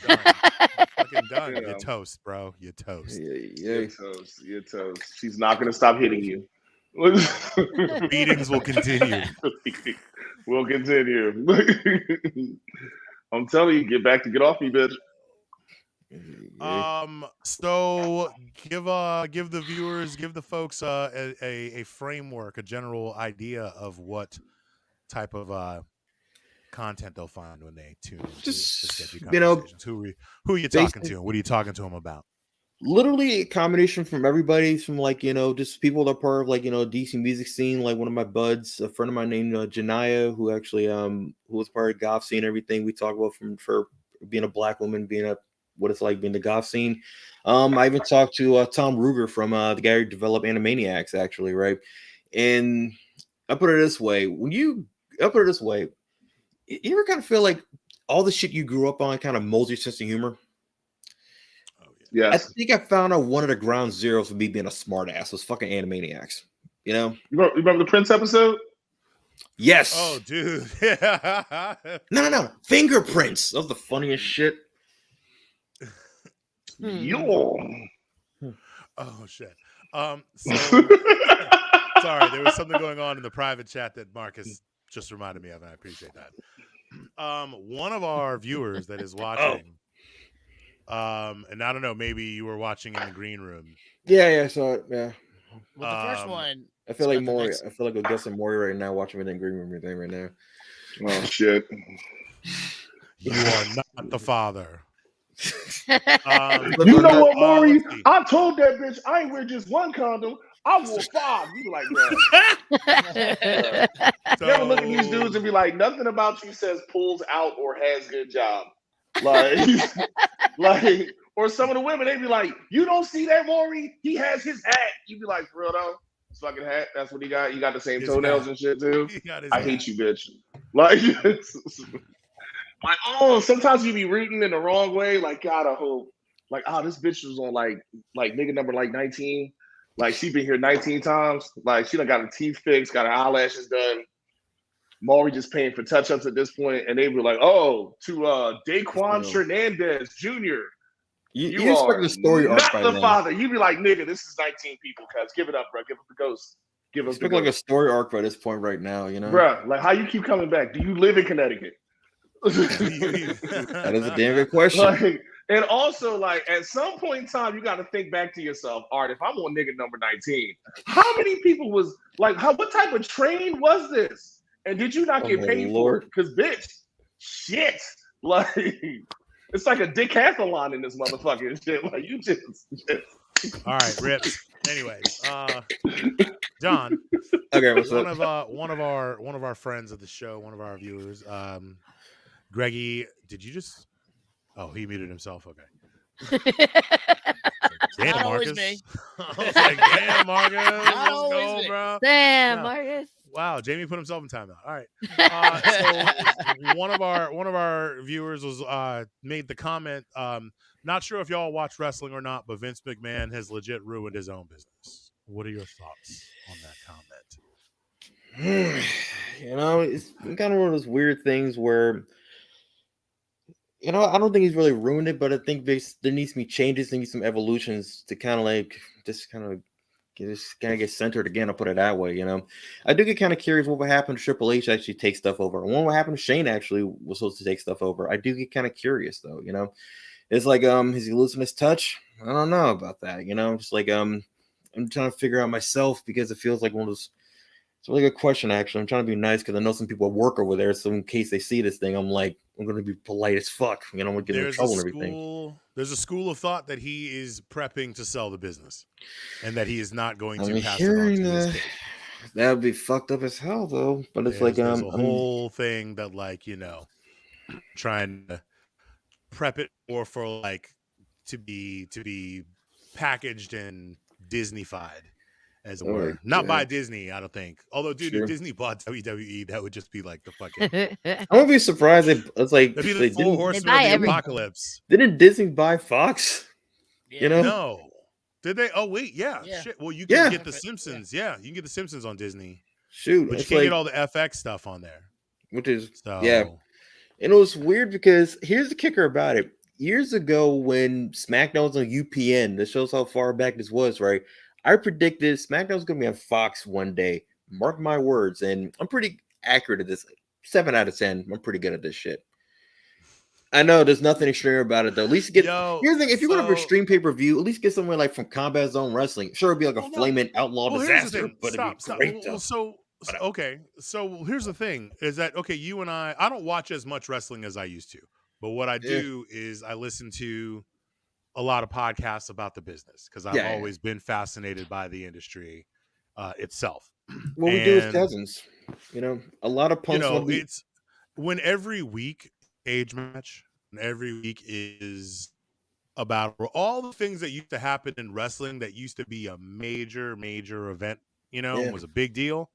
done. You know. You're toast, bro. You're toast. You're toast. She's not gonna stop hitting you. Meetings will continue. We'll continue. I'm telling you, get off me, bitch. So give the viewers, give the folks a framework, a general idea of what type of content they'll find when they tune in. Just Sketchy Conversations. Who are you talking to, and what are you talking to them about? Literally a combination from everybody, from like, just people that are part of like, DC music scene. Like one of my buds, a friend of mine named Janaya, who actually who was part of goth scene and everything. We talk about for being a black woman, what it's like being the goth scene. I even talked to Tom Ruger from the guy who developed Animaniacs, actually, right? And I put it this way: you ever kind of feel like all the shit you grew up on kind of molds your sense of humor? Yeah, I think I found out one of the ground zeros of me being a smart ass was fucking Animaniacs. You remember the Prince episode? Yes. Oh, dude. No. Fingerprints. That was the funniest shit. Yo. Oh shit. So sorry, there was something going on in the private chat that Marcus just reminded me of, and I appreciate that. One of our viewers that is watching. And I don't know, maybe you were watching in the green room. Yeah, I saw it. Yeah. Well, the first one. I feel like Maury. I feel like I'm guessing Maury right now, watching in the green room thing right now. Oh shit! You are not the father. You know what, Maury? I told that bitch I ain't wear just one condom. I wore 5. You be like, bro. You ever look at these dudes and be like, nothing about you says pulls out or has good job. Like, or some of the women, they be like, you don't see that, Maury? He has his hat. You be like, for real though? His fucking hat. That's what he got. You got the same toenails and shit too. I hate you, bitch. Like, sometimes you be rooting in the wrong way. Like, God, I hope. Like, this bitch was on like nigga number like 19. Like, she been here 19 times. Like, she done got her teeth fixed, got her eyelashes done. Maury just paying for touch-ups at this point, and they were like, "Oh, to Daquan Hernandez Jr. You expect the story arc not the father." You be like, "Nigga, this is 19 people, cuz give it up, bro. Give up the ghost. Give us the ghost." Like a story arc by this point right now, bro. Like, how you keep coming back? Do you live in Connecticut? That is a damn good question. And also, like, at some point in time, you got to think back to yourself, Art, if I'm on nigga number 19, how many people was like, what type of train was this? And did you not get paid for it? Because, bitch, shit. Like, it's like a decathlon in this motherfucking shit. Like, you just. All right, Rips. Anyways, John. Okay, what's up? One of our friends of the show, one of our viewers, Greggy, did you just? Oh, he muted himself. Okay. Damn, Marcus. Me. I was like, damn, Marcus. Let's go, bro. Damn, Marcus. Wow, Jamie put himself in timeout. All right. So one of our viewers was made the comment. Not sure if y'all watch wrestling or not, but Vince McMahon has legit ruined his own business. What are your thoughts on that comment? It's kind of one of those weird things where, I don't think he's really ruined it, but I think there needs to be changes, there needs some evolutions to kind of like just kind of get centered again. I'll put it that way. I do get kind of curious what would happen to Triple H actually take stuff over. And what happened to Shane actually was supposed to take stuff over. I do get kind of curious though. It's like is he losing his touch? I don't know about that. It's like I'm trying to figure out myself, because it feels like one of those It's a really good question, actually. I'm trying to be nice because I know some people work over there. So in case they see this thing, I'm like, I'm going to be polite as fuck. You know, I'm going to get in trouble and everything. There's a school of thought that he is prepping to sell the business and that he is not going to pass it on to his kid. That would be fucked up as hell, though. But it's there's a whole thing that, like, you know, trying to prep it more for, like, to be packaged and Disney-fied, as it were. Not by Disney, I don't think. Although, dude, if Disney bought WWE, that would just be like the fucking... I wouldn't be surprised if it's like... That'd be the full horsemen of the apocalypse. Didn't Disney buy Fox? Yeah. You know? No. Did they? Oh, wait, yeah. Shit. Well, you can get The Simpsons. Yeah, you can get The Simpsons on Disney. Shoot. But you can't get all the FX stuff on there. Which is... Yeah. And it was weird because here's the kicker about it. Years ago when SmackDown was on UPN, this shows how far back this was, right? I predicted SmackDown was going to be on Fox one day. Mark my words. And I'm pretty accurate at this. 7 out of 10. I'm pretty good at this shit. I know there's nothing extreme about it, though. At least get... here's the thing. If you're going to extreme pay-per-view, at least get somewhere like from Combat Zone Wrestling. Sure, it'd be like a flaming outlaw disaster, but it'd be great, though. Okay, so here's the thing, is that, okay, you and I don't watch as much wrestling as I used to, but what I do is I listen to a lot of podcasts about the business, because I've always been fascinated by the industry itself. What we do as cousins, you know, a lot of punks. You know, it's when every week age match, and every week is about all the things that used to happen in wrestling that used to be a major event, you know, was a big deal.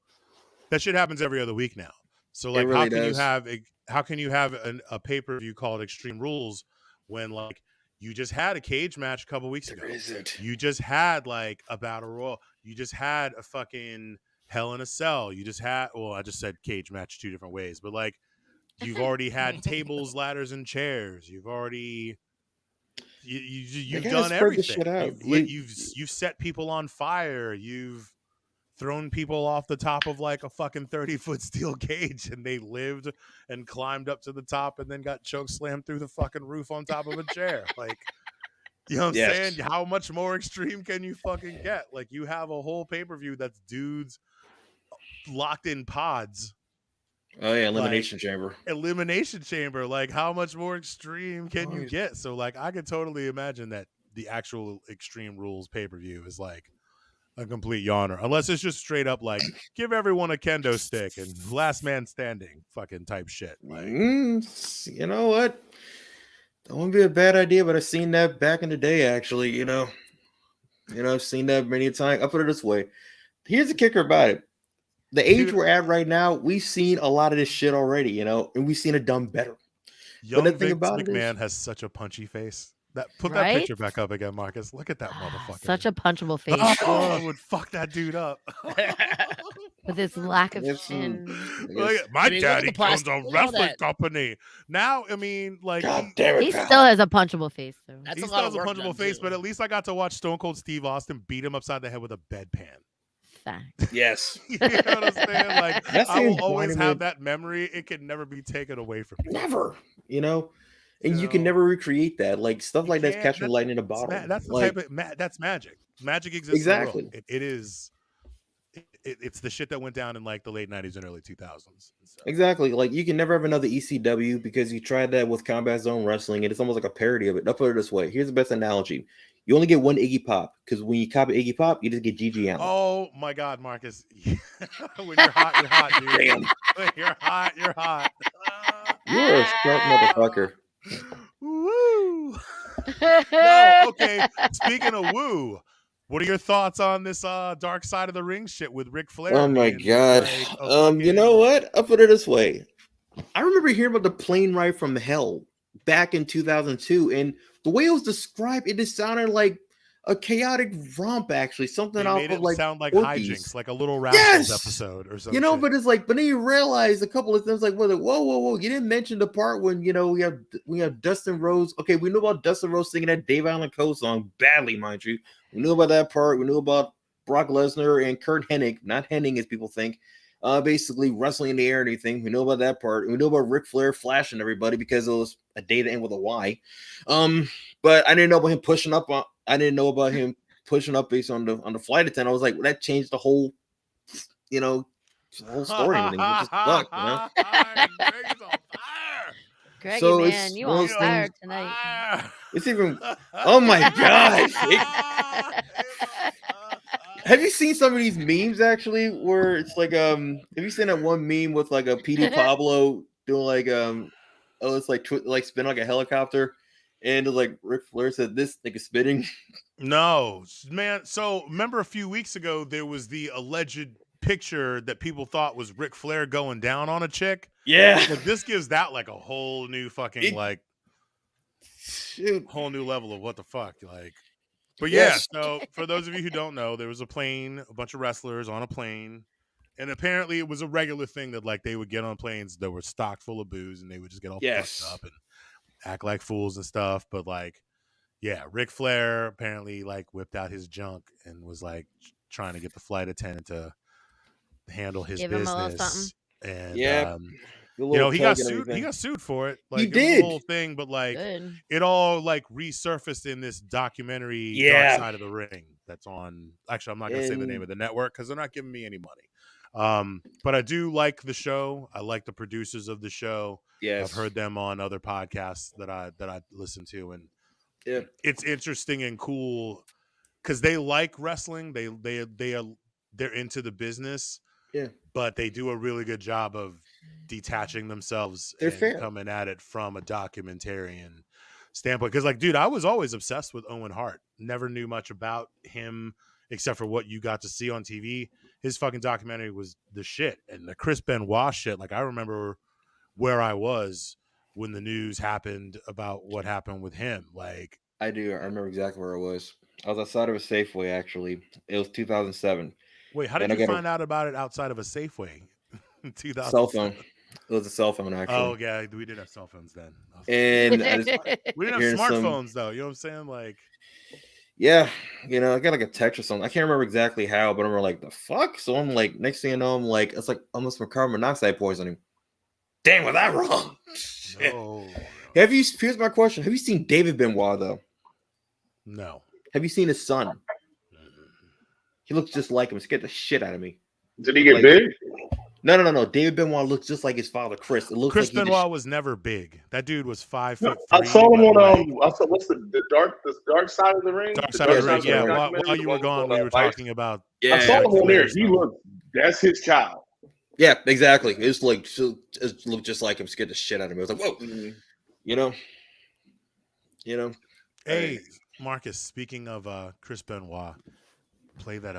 That shit happens every other week now. So, like, really how can you have a pay-per-view called Extreme Rules when, like, you just had a cage match a couple weeks ago? You just had, like, a battle royal. You just had a fucking Hell in a Cell. You just had, well, I just said cage match 2 different ways, but, like, you've already had tables, ladders, and chairs. You've already you've done everything. You've set people on fire. You've thrown people off the top of like a fucking 30-foot steel cage, and they lived and climbed up to the top and then got choke slammed through the fucking roof on top of a chair. Like, you know what I'm saying? How much more extreme can you fucking get? Like, you have a whole pay-per-view that's dudes locked in pods. Oh yeah, elimination chamber. Elimination chamber. Like, how much more extreme can you get? So, like, I could totally imagine that the actual Extreme Rules pay-per-view is like a complete yawner, unless it's just straight up like give everyone a kendo stick and last man standing fucking type shit. Like, you know what? That wouldn't be a bad idea, but I've seen that back in the day, actually. You know, I've seen that many times. I'll put it this way. Here's the kicker about it. The age we're at right now, we've seen a lot of this shit already, you know, and we've seen it done better. Young Vince McMahon has such a punchy face. Put that picture back up again, Marcus. Look at that motherfucker. Such a punchable face. I would fuck that dude up. With his lack of chin. My daddy owns a wrestling company. Now, I mean, like, God damn it, he still has a punchable face, though. He still has a punchable face, but at least I got to watch Stone Cold Steve Austin beat him upside the head with a bedpan. Fact. Yes. You know what I'm saying? Like, I will always have that memory. It can never be taken away from me. Never. You know? And you can never recreate that. Like, stuff like that's catching lightning in a bottle. That's the type of that's magic. Magic exists. Exactly. It is. It's the shit that went down in like the late 90s and early 2000s. So. Exactly. Like, you can never have another ECW because you tried that with Combat Zone Wrestling, and it's almost like a parody of it. I'll put it this way. Here's the best analogy. You only get one Iggy Pop, because when you copy Iggy Pop, you just get Gigi Allen. Oh my God, Marcus! When you're hot, dude. Damn. When you're hot. You're a smart motherfucker. Woo! No, okay. Speaking of woo, what are your thoughts on this Dark Side of the Ring shit with Ric Flair? Oh my God! You know what? I'll put it this way. I remember hearing about the plane ride from hell back in 2002, and the way it was described, it just sounded like a chaotic romp, actually. Something off of like sound like hijinks, like a Little Rascals episode or something. You know, but it's like, but then you realize a couple of things like, whoa, you didn't mention the part when, you know, we have Dustin Rhodes. Okay, we knew about Dustin Rhodes singing that Dave Allen Coe song badly, mind you. We knew about that part. We knew about Brock Lesnar and Kurt Hennig, not Hennig as people think, basically wrestling in the air and everything. We know about that part. We know about Ric Flair flashing everybody because it was a day that ended with a Y. But I didn't know about him pushing up on. I didn't know about him pushing up based on the flight attendant. I was like, well, that changed the whole, you know, the whole story and everything. It just sucked, you know. Greg's on fire. Greggy, So man, it's you one of on those fire things- tonight. Fire. It's even. Oh my god! Have you seen some of these memes actually, where it's like have you seen that one meme with like a PD Pablo doing like it's like like spin like a helicopter, and like Ric Flair said this nigga spitting. No, man. So remember a few weeks ago there was the alleged picture that people thought was Ric Flair going down on a chick. Yeah, Like, this gives that like a whole new fucking whole new level of what the fuck, like. But Yes. yeah, so for those of you who don't know, there was a bunch of wrestlers on a plane, and apparently it was a regular thing that like they would get on planes that were stocked full of booze, and they would just get all fucked up and act like fools and stuff. But like, yeah, Ric Flair apparently like whipped out his junk and was like trying to get the flight attendant to handle his Give him a little business. And he got sued. He got sued for it. Like, He it was did. the whole thing, but like Good. it all like resurfaced in this documentary, Yeah. Dark Side of the Ring, that's on. Actually, I'm not gonna say the name of the network because they're not giving me any money. But I do like the show. I like the producers of the show. Yes. I've heard them on other podcasts that I listen to, and Yeah. it's interesting and cool because they like wrestling. They're into the business. Yeah. But they do a really good job of detaching themselves They're and fair. coming at it from a documentarian standpoint. Because, like, dude, I was always obsessed with Owen Hart. Never knew much about him except for what you got to see on TV. His fucking documentary was the shit. And the Chris Benoit shit, like, I remember where I was when the news happened about what happened with him. Like, I do. I remember exactly where I was. I was outside of a Safeway, actually. It was 2007. wait, how did And I you got a- find out about it outside of a Safeway in 2000? Cell phone. It was a cell phone, actually. Oh, yeah, we did have cell phones then. And I just, We didn't hearing have some- smartphones though. You know what I'm saying? Like, yeah, you know, I got like a text or something. I can't remember exactly how, but I remember like the fuck. So I'm like, next thing you know, I'm like, it's like almost from carbon monoxide poisoning. Damn, was that wrong? no, Here's my question: have you seen David Benoit though? no. Have you seen his son? He looks just like him. It scared the shit out of me. Did he get Like- big? No. David Benoit looks just like his father, Chris. It looks Chris like he Benoit was never big. That dude was 5 foot. I saw him but, like, on I saw what's the dark side of the ring? Dark The Side of the Dark Ring. Side of Yeah, the while you were gone, we were talking about. Yeah, I saw him on there. He Flair looked. That's his child. yeah, exactly. It's like it looked just like him. Scared the shit out of me. I was like, whoa, you know. Hey, Marcus. Speaking of Chris Benoit, play that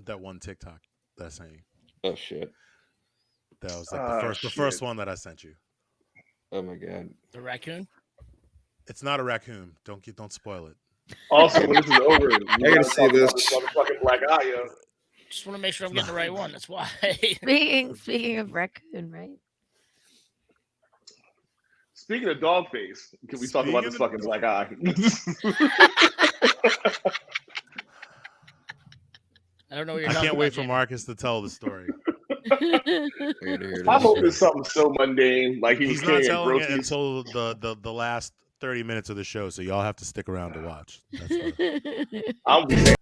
that one TikTok that I sent you. Oh shit. That was like the first one that I sent you. Oh my god. The raccoon. It's not a raccoon. Don't spoil it. Also, when this is over, I gotta see this. motherfucking black eye. Yo. Just want to make sure I'm getting the right one. That's why. Speaking of raccoon, right? Speaking of dog face, can we talk about this fucking black eye? I don't know what you're I talking can't wait about, for Jamie. Marcus to tell the story. I hope it's something so mundane, like he was He's not carrying telling it groceries. until the last 30 minutes of the show, so y'all have to stick around to watch. That's the... I'm just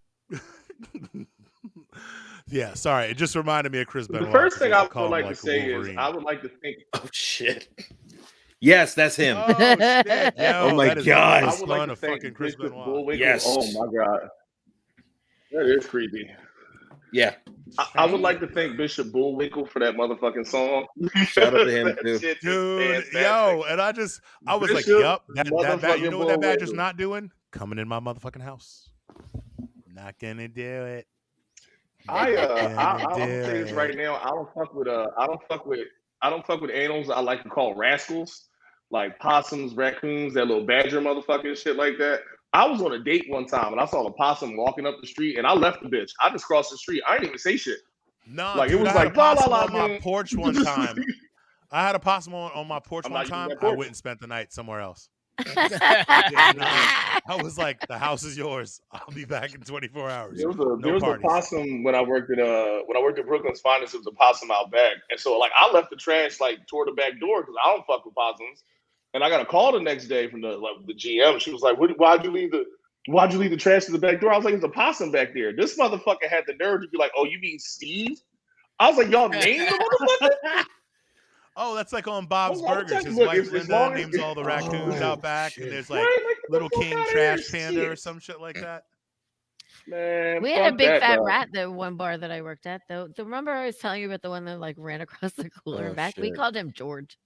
Yeah, sorry. It just reminded me of Chris Benoit. the first thing I call would him like to say is Wolverine. I would like to think Oh shit. Yes, that's him. Oh, shit. Yo, Oh, my that is God. the I most would like fun to of thank fucking Chris Bishop Benoit. Bullwinkle. Yes. Oh my god, that is creepy. Yeah. I would like to thank Bishop Bullwinkle for that motherfucking song. Shout out to him, That too. shit is Dude, fantastic. yo, and I was like, Bishop yup, that badge, you know what that badge is Bullwinkle. not doing? Coming in my motherfucking house. Not gonna do it. I'll Yeah, say this right now. I don't fuck with animals I like to call rascals, like possums, raccoons, that little badger motherfucker and shit like that. I was on a date one time and I saw a possum walking up the street and I left the bitch. I just crossed the street. I didn't even say shit. No, Like, it dude, was I had like, a possum la, la, on my man. porch one time. I had a possum on my porch I'm one not using time. that I porch. went and spent the night somewhere else. I was like, the house is yours. I'll be back in 24 hours. There No was a parties. possum when I worked at Brooklyn's Finest. It was a possum out back, and so like I left the trash like toward the back door because I don't fuck with possums. And I got a call the next day from the GM. She was like, "Why'd you leave the trash to the back door?" I was like, "There's a possum back there." This motherfucker had the nerve to be like, "Oh, you mean Steve?" I was like, y'all named the motherfucker? Oh, that's like on Bob's Well, Burgers. His look, wife as Linda long as- names all the raccoons out back, shit. and there's like Right, like, Little get the fuck King outta Trash here, Panda or shit. some shit like that. Man, We had a fuck big that, fat dog. rat that one bar that I worked at, though. Remember I was telling you about the one that like ran across the cooler and back? We shit. called him George.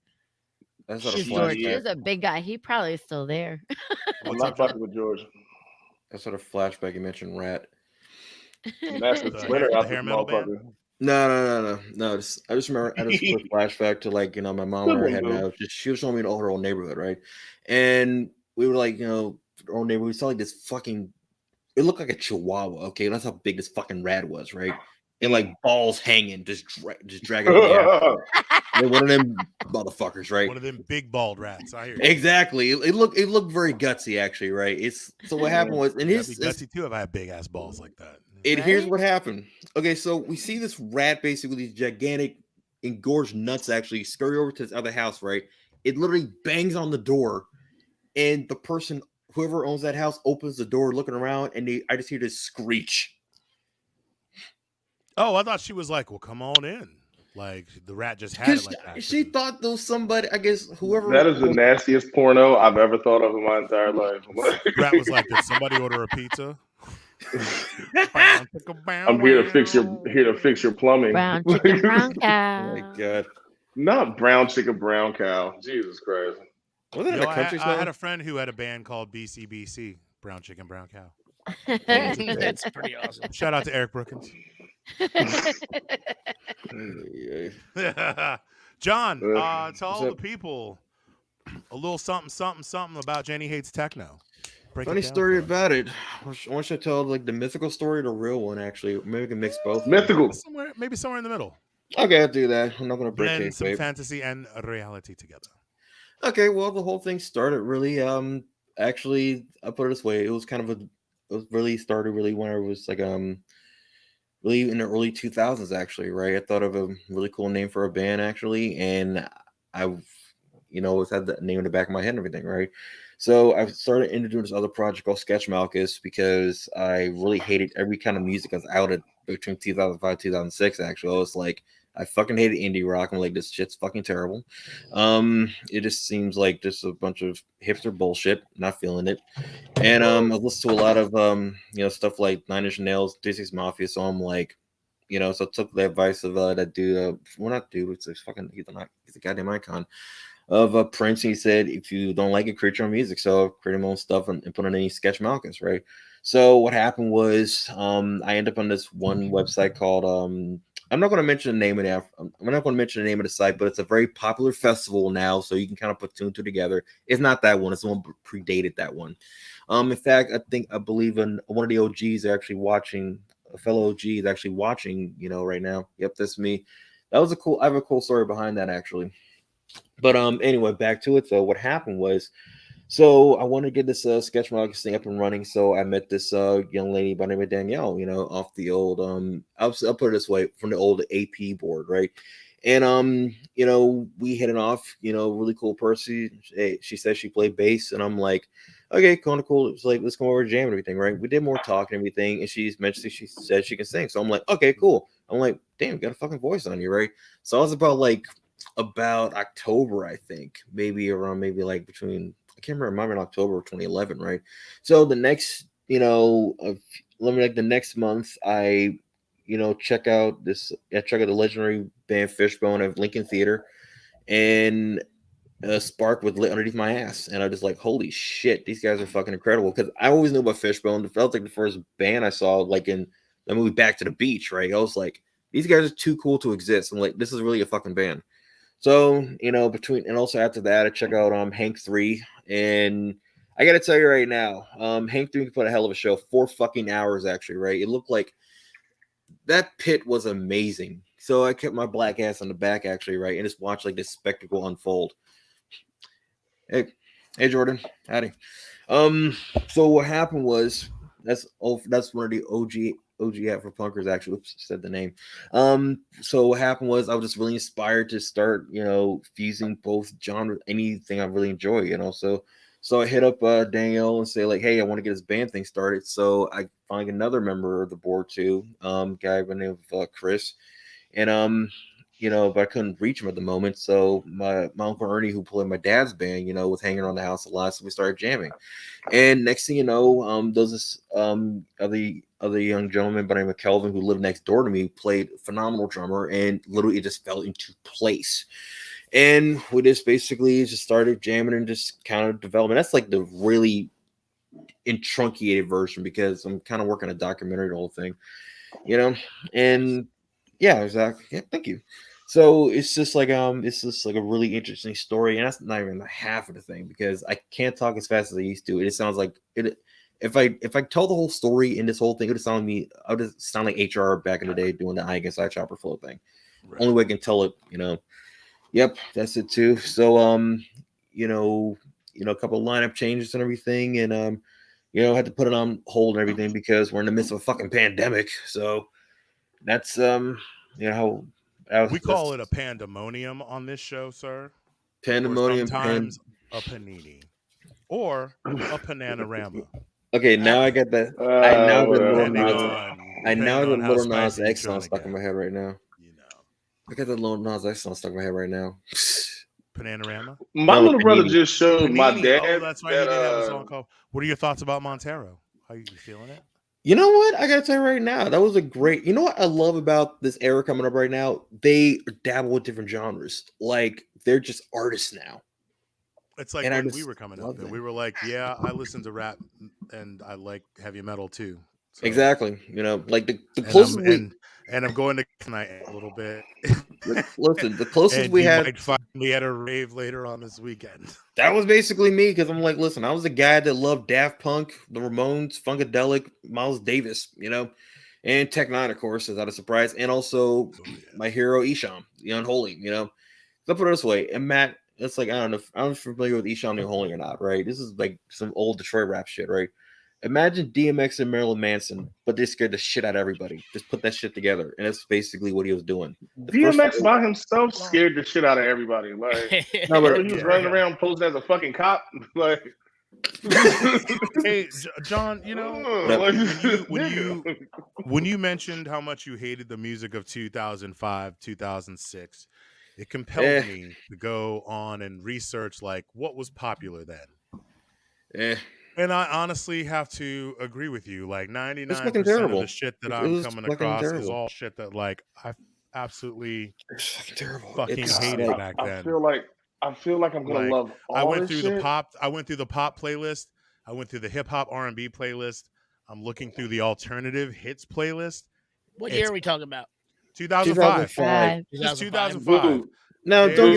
That's not a He's George. He flashback. was a big guy. He probably is still there. I'm What's not up, John? fucking with George. That's not a flashback. You mentioned rat. That's the The splinter out hair this metal band? motherfucker. No. I just remember. I just quick flashback to like my mom and her heading out. She was showing me all her old neighborhood, right? And we were like, our old neighborhood. We saw like this fucking. It looked like a chihuahua. Okay, that's how big this fucking rat was, right? And like balls hanging, just dragging on the air. Like one of them motherfuckers, right? One of them big bald rats. I hear you. Exactly. It looked very gutsy, actually, right? So what happened was, and That'd be gutsy too if I had big ass balls like that. here's what happened. Okay, so we see this rat basically with these gigantic engorged nuts actually scurry over to this other house, right? It literally bangs on the door, and the person, whoever owns that house, opens the door, looking around, and I just hear this screech. Oh, I thought she was like, "Well, come on in." Like the rat just had it like that. She thought there was somebody, I guess, whoever. That is the nastiest porno I've ever thought of in my entire life. Rat was like, "Did somebody order a pizza?" I'm here to fix your plumbing. Brown chicken, brown Oh cow. my god! Not brown chicken, brown cow. Jesus Christ. Wasn't it a country I song? had a friend who had a band called BCBC, Brown Chicken, Brown Cow. That's pretty awesome. Shout out to Eric Brookins. John, tell the people a little something about Jenny Hates Techno. Funny story about it. I want you to tell like the mythical story or the real one, actually. Maybe we can mix both. Mythical. Maybe somewhere in the middle. Okay, I'll do that. I'm not going to break Blend it. some fantasy and reality together. Okay, well, the whole thing started really. Actually, I'll put it this way: it was kind of it was really started really when I was like really in the early 2000s, actually, right? I thought of a really cool name for a band, actually, and I, always had the name in the back of my head and everything, right? So I started introducing this other project called Sketch Malchus because I really hated every kind of music that's out at between 2005 2006. Actually, I was like, I fucking hated indie rock. I'm like, this shit's fucking terrible. It just seems like just a bunch of hipster bullshit. Not feeling it. And I listened to a lot of stuff like Nine Inch Nails, Dixie's Mafia. So I'm like, so I took the advice of that dude. Well, not dude. It's fucking. He's a goddamn icon of Prince. He said, if you don't like it, create your own music. So I created my own stuff and put on any Sketch Malchus, right? So what happened was I ended up on this one website called I'm not going to mention the name of it. I'm not going to mention the name of the site, but it's a very popular festival now, so you can kind of put two and two together. It's not that one; it's the one predated that one. In fact, I believe in one of the OGs are actually watching. A fellow OG is actually watching. Right now. Yep, that's me. That was I have a cool story behind that actually. But anyway, back to it. So what happened was. So I want to get this Sketch Malchus thing up and running. So I met this young lady by the name of Danielle, off the old I'll put it this way, from the old AP board, right? And we hit it off, really cool person. She said she played bass, and I'm like, okay, kind of cool. It's like, let's come over to jam and everything, right? We did more talking and everything, and she said she can sing. So I'm like, okay, cool. I'm like, damn, you got a fucking voice on you, right? So I was about October, I think, maybe around like between. I can't remember, in October of 2011, right? So the next, the next month, I, check out the legendary band Fishbone at Lincoln Theater, and a spark was lit underneath my ass, and I was just like, holy shit, these guys are fucking incredible. Because I always knew about Fishbone. It felt like the first band I saw, like in the movie Back to the Beach, right? I was like, these guys are too cool to exist. I'm like, this is really a fucking band. So, and also after that, I check out Hank 3, and I got to tell you right now, Hank 3 put a hell of a show, 4 fucking hours actually, right? It looked like that pit was amazing. So I kept my black ass on the back actually, right? And just watched like this spectacle unfold. Hey Jordan, howdy. So what happened was that's one of the OG Afro Punkers actually. Oops, said the name. So what happened was I was just really inspired to start, fusing both genres, anything I really enjoy, So I hit up Danielle and say like, hey, I want to get this band thing started. So I find another member of the board too, guy by the name of Chris. and but I couldn't reach him at the moment. So my uncle Ernie, who played my dad's band, was hanging around the house a lot, so we started jamming. And next thing you know, there's this other young gentleman by the name of Kelvin who lived next door to me, played phenomenal drummer, and literally it just fell into place. And we just basically just started jamming and just kind of developing. That's like the really truncated version, because I'm kind of working a documentary, the whole thing, and yeah, exactly. Yeah, thank you. So it's just like a really interesting story, and that's not even the half of the thing, because I can't talk as fast as I used to. It sounds like it. If I tell the whole story in this whole thing, I would sound like HR back in the day doing the eye against eye chopper flow thing. Right. Only way I can tell it, Yep, that's it too. So a couple of lineup changes and everything, and had to put it on hold and everything because we're in the midst of a fucking pandemic. So that's how we call it a pandemonium on this show, sir. Pandemonium, sometimes a panini or a pananarama. Okay, now I get that. I now the little Nas X song stuck in my head right now. I got the little Nas X song stuck in my head right now. Panorama. My little brother just showed my dad. Oh, that's right. He did have a song called. What are your thoughts about Montero? How are you feeling it? You know what? I gotta tell you right now, that was a great. You know what I love about this era coming up right now? They dabble with different genres. Like they're just artists now. It's like when we were coming up, we were like, yeah, I listen to rap and I like heavy metal too. So. Exactly. Like the closest and I'm going to tonight a little bit. Listen, the closest we had. Might find me at a rave later on this weekend. That was basically me, because I'm like, listen, I was the guy that loved Daft Punk, the Ramones, Funkadelic, Miles Davis, and Tech Nine, of course, is not a surprise, and also my hero Isham, the Unholy. So put it this way, and Matt, it's like, I don't know if I'm familiar with Isham the Unholy or not, right? This is like some old Detroit rap shit, right? Imagine DMX and Marilyn Manson, but they scared the shit out of everybody. Just put that shit together, and that's basically what he was doing. DMX by himself scared the shit out of everybody. Like, no, but he was running around posing as a fucking cop. Like, hey, John, when you mentioned how much you hated the music of 2005, 2006, it compelled me to go on and research like what was popular then. And I honestly have to agree with you. Like 99% of the shit that I'm coming across is all shit that like I absolutely fucking hated back then. I feel like I'm gonna love all I went through shit. the pop. I went through the pop playlist. I went through the hip hop R&B playlist. I'm looking through the alternative hits playlist. What year are we talking about? 2005. 2005. No, don't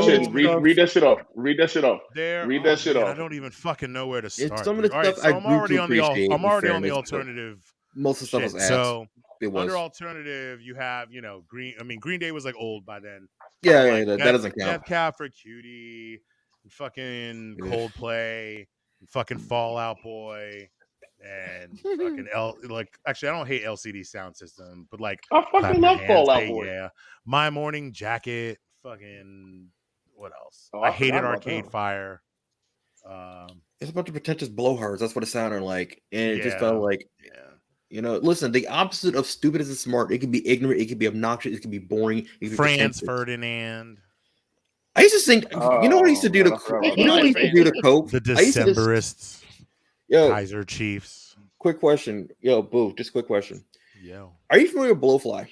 get me wrong. Read that shit off. Read that shit off. I don't even fucking know where to start. Some of the stuff so I'm already on the alternative. Most of the stuff was ads. So under alternative, you have Green Day was like old by then. Yeah, that doesn't count. Death Cab for Cutie, fucking Coldplay, fucking Fall Out Boy, and fucking actually I don't hate LCD Sound System, but like I fucking love Fall Out Boy. Yeah, My Morning Jacket. Fucking what else? I hated Arcade Fire. It's a bunch of pretentious blowhards. That's what it sounded like, and it just felt like, listen, the opposite of stupid is smart. It can be ignorant. It can be obnoxious. It can be boring. Franz Ferdinand. I used to think, you know what I used to do to cope? The Decemberists. Kaiser Chiefs. Quick question, Boo. Just quick question. Yo, are you familiar with Blowfly?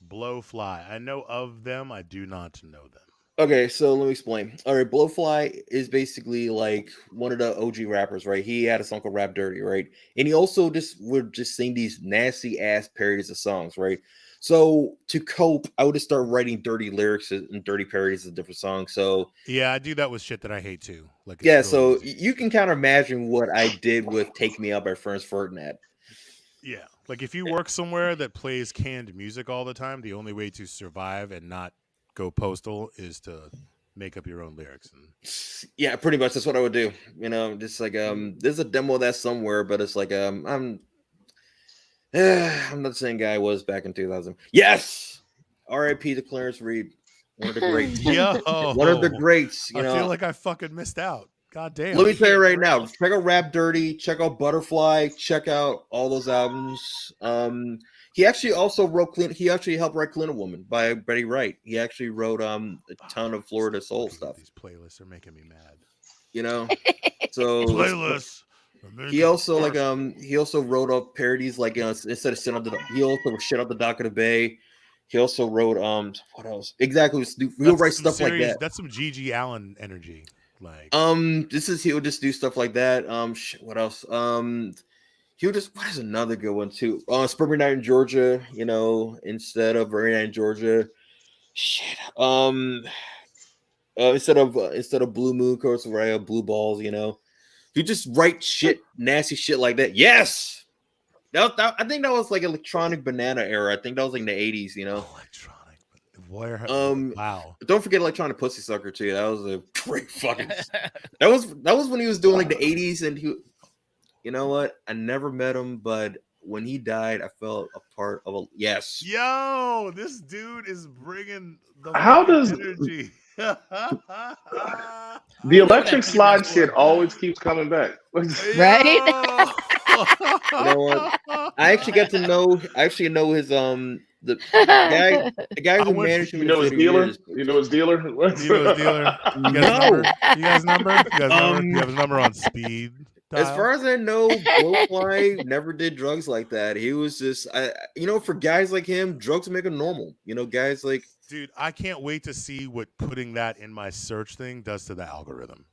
Blowfly. I know of them. I do not know them. Okay, so let me explain. All right, Blowfly is basically like one of the OG rappers, right? He had a song called Rap Dirty, right? And he also would sing these nasty ass parodies of songs, right? So to cope, I would just start writing dirty lyrics and dirty parodies of different songs. So yeah, I do that with shit that I hate too. Like so you can kind of imagine what I did with "Take Me Out" by Franz Ferdinand. Yeah, like if you work somewhere that plays canned music all the time, the only way to survive and not go postal is to make up your own lyrics. Yeah, pretty much that's what I would do. Just like there's a demo of that somewhere, but it's like I'm not the same guy I was back in 2000. Yes, R.I.P. to Clarence Reed, one of the greats. Yo, one of the greats. I feel like I fucking missed out. God damn. Let me tell you right now. Check out Rap Dirty. Check out Butterfly. Check out all those albums. He actually also wrote He actually helped write "Clean a Woman" by Betty Wright. He actually wrote a ton of Florida soul stuff. These playlists are making me mad. You know, so playlists. He also he also wrote up parodies like instead of he also shit out the Dock of the Bay. He also wrote what else? Exactly, he'll write stuff like that. That's some G.G. Allen energy. Like he would just do stuff like that. What else? What is another good one too? Spring Night in Georgia, you know, instead of Very Night in Georgia. Shit. Instead of Blue Moon, of course, right? Blue Balls, you know. You just write shit, nasty shit like that. Yes. I think that was like Electronic Banana era. I think that was like in the 80s, you know. Electronic. Where? Wow. Don't forget Electronic Pussy Sucker too. That was a great fucking. that was when he was doing like the 80s, and he. You know what? I never met him, but when he died, I felt a part of a yes. Yo, this dude is bringing the energy. The electric slide shit always keeps coming back. Right? You know what? I actually got to know. I actually know his the guy who managed him. You know his dealer. You know his dealer. You know his dealer. You guys number? You have his number on speed. As far as I know, Blowfly never did drugs like that. He was just, for guys like him, drugs make him normal. You know, guys like. Dude, I can't wait to see what putting that in my search thing does to the algorithm.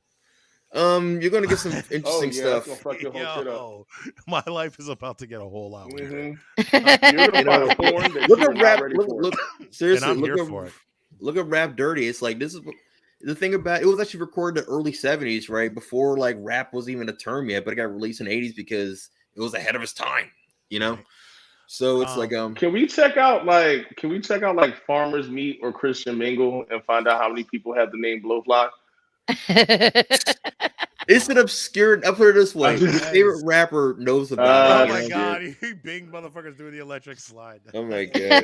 You're gonna get some interesting stuff. That's gonna fuck your whole shit up. My life is about to get a whole lot weirder. Look at rap. Look, seriously, and I'm here for it. Look at Rap Dirty. It's like this is. The thing about it was actually recorded in the early 70s, right? Before like rap was even a term yet, but it got released in the 80s because it was ahead of its time, you know? So it's can we check out Farmer's Meat or Christian Mingle and find out how many people have the name Blowfly? It's an obscure. I'll put it this way: his favorite rapper knows about it. Oh my god, he big motherfuckers doing the electric slide. Oh my god!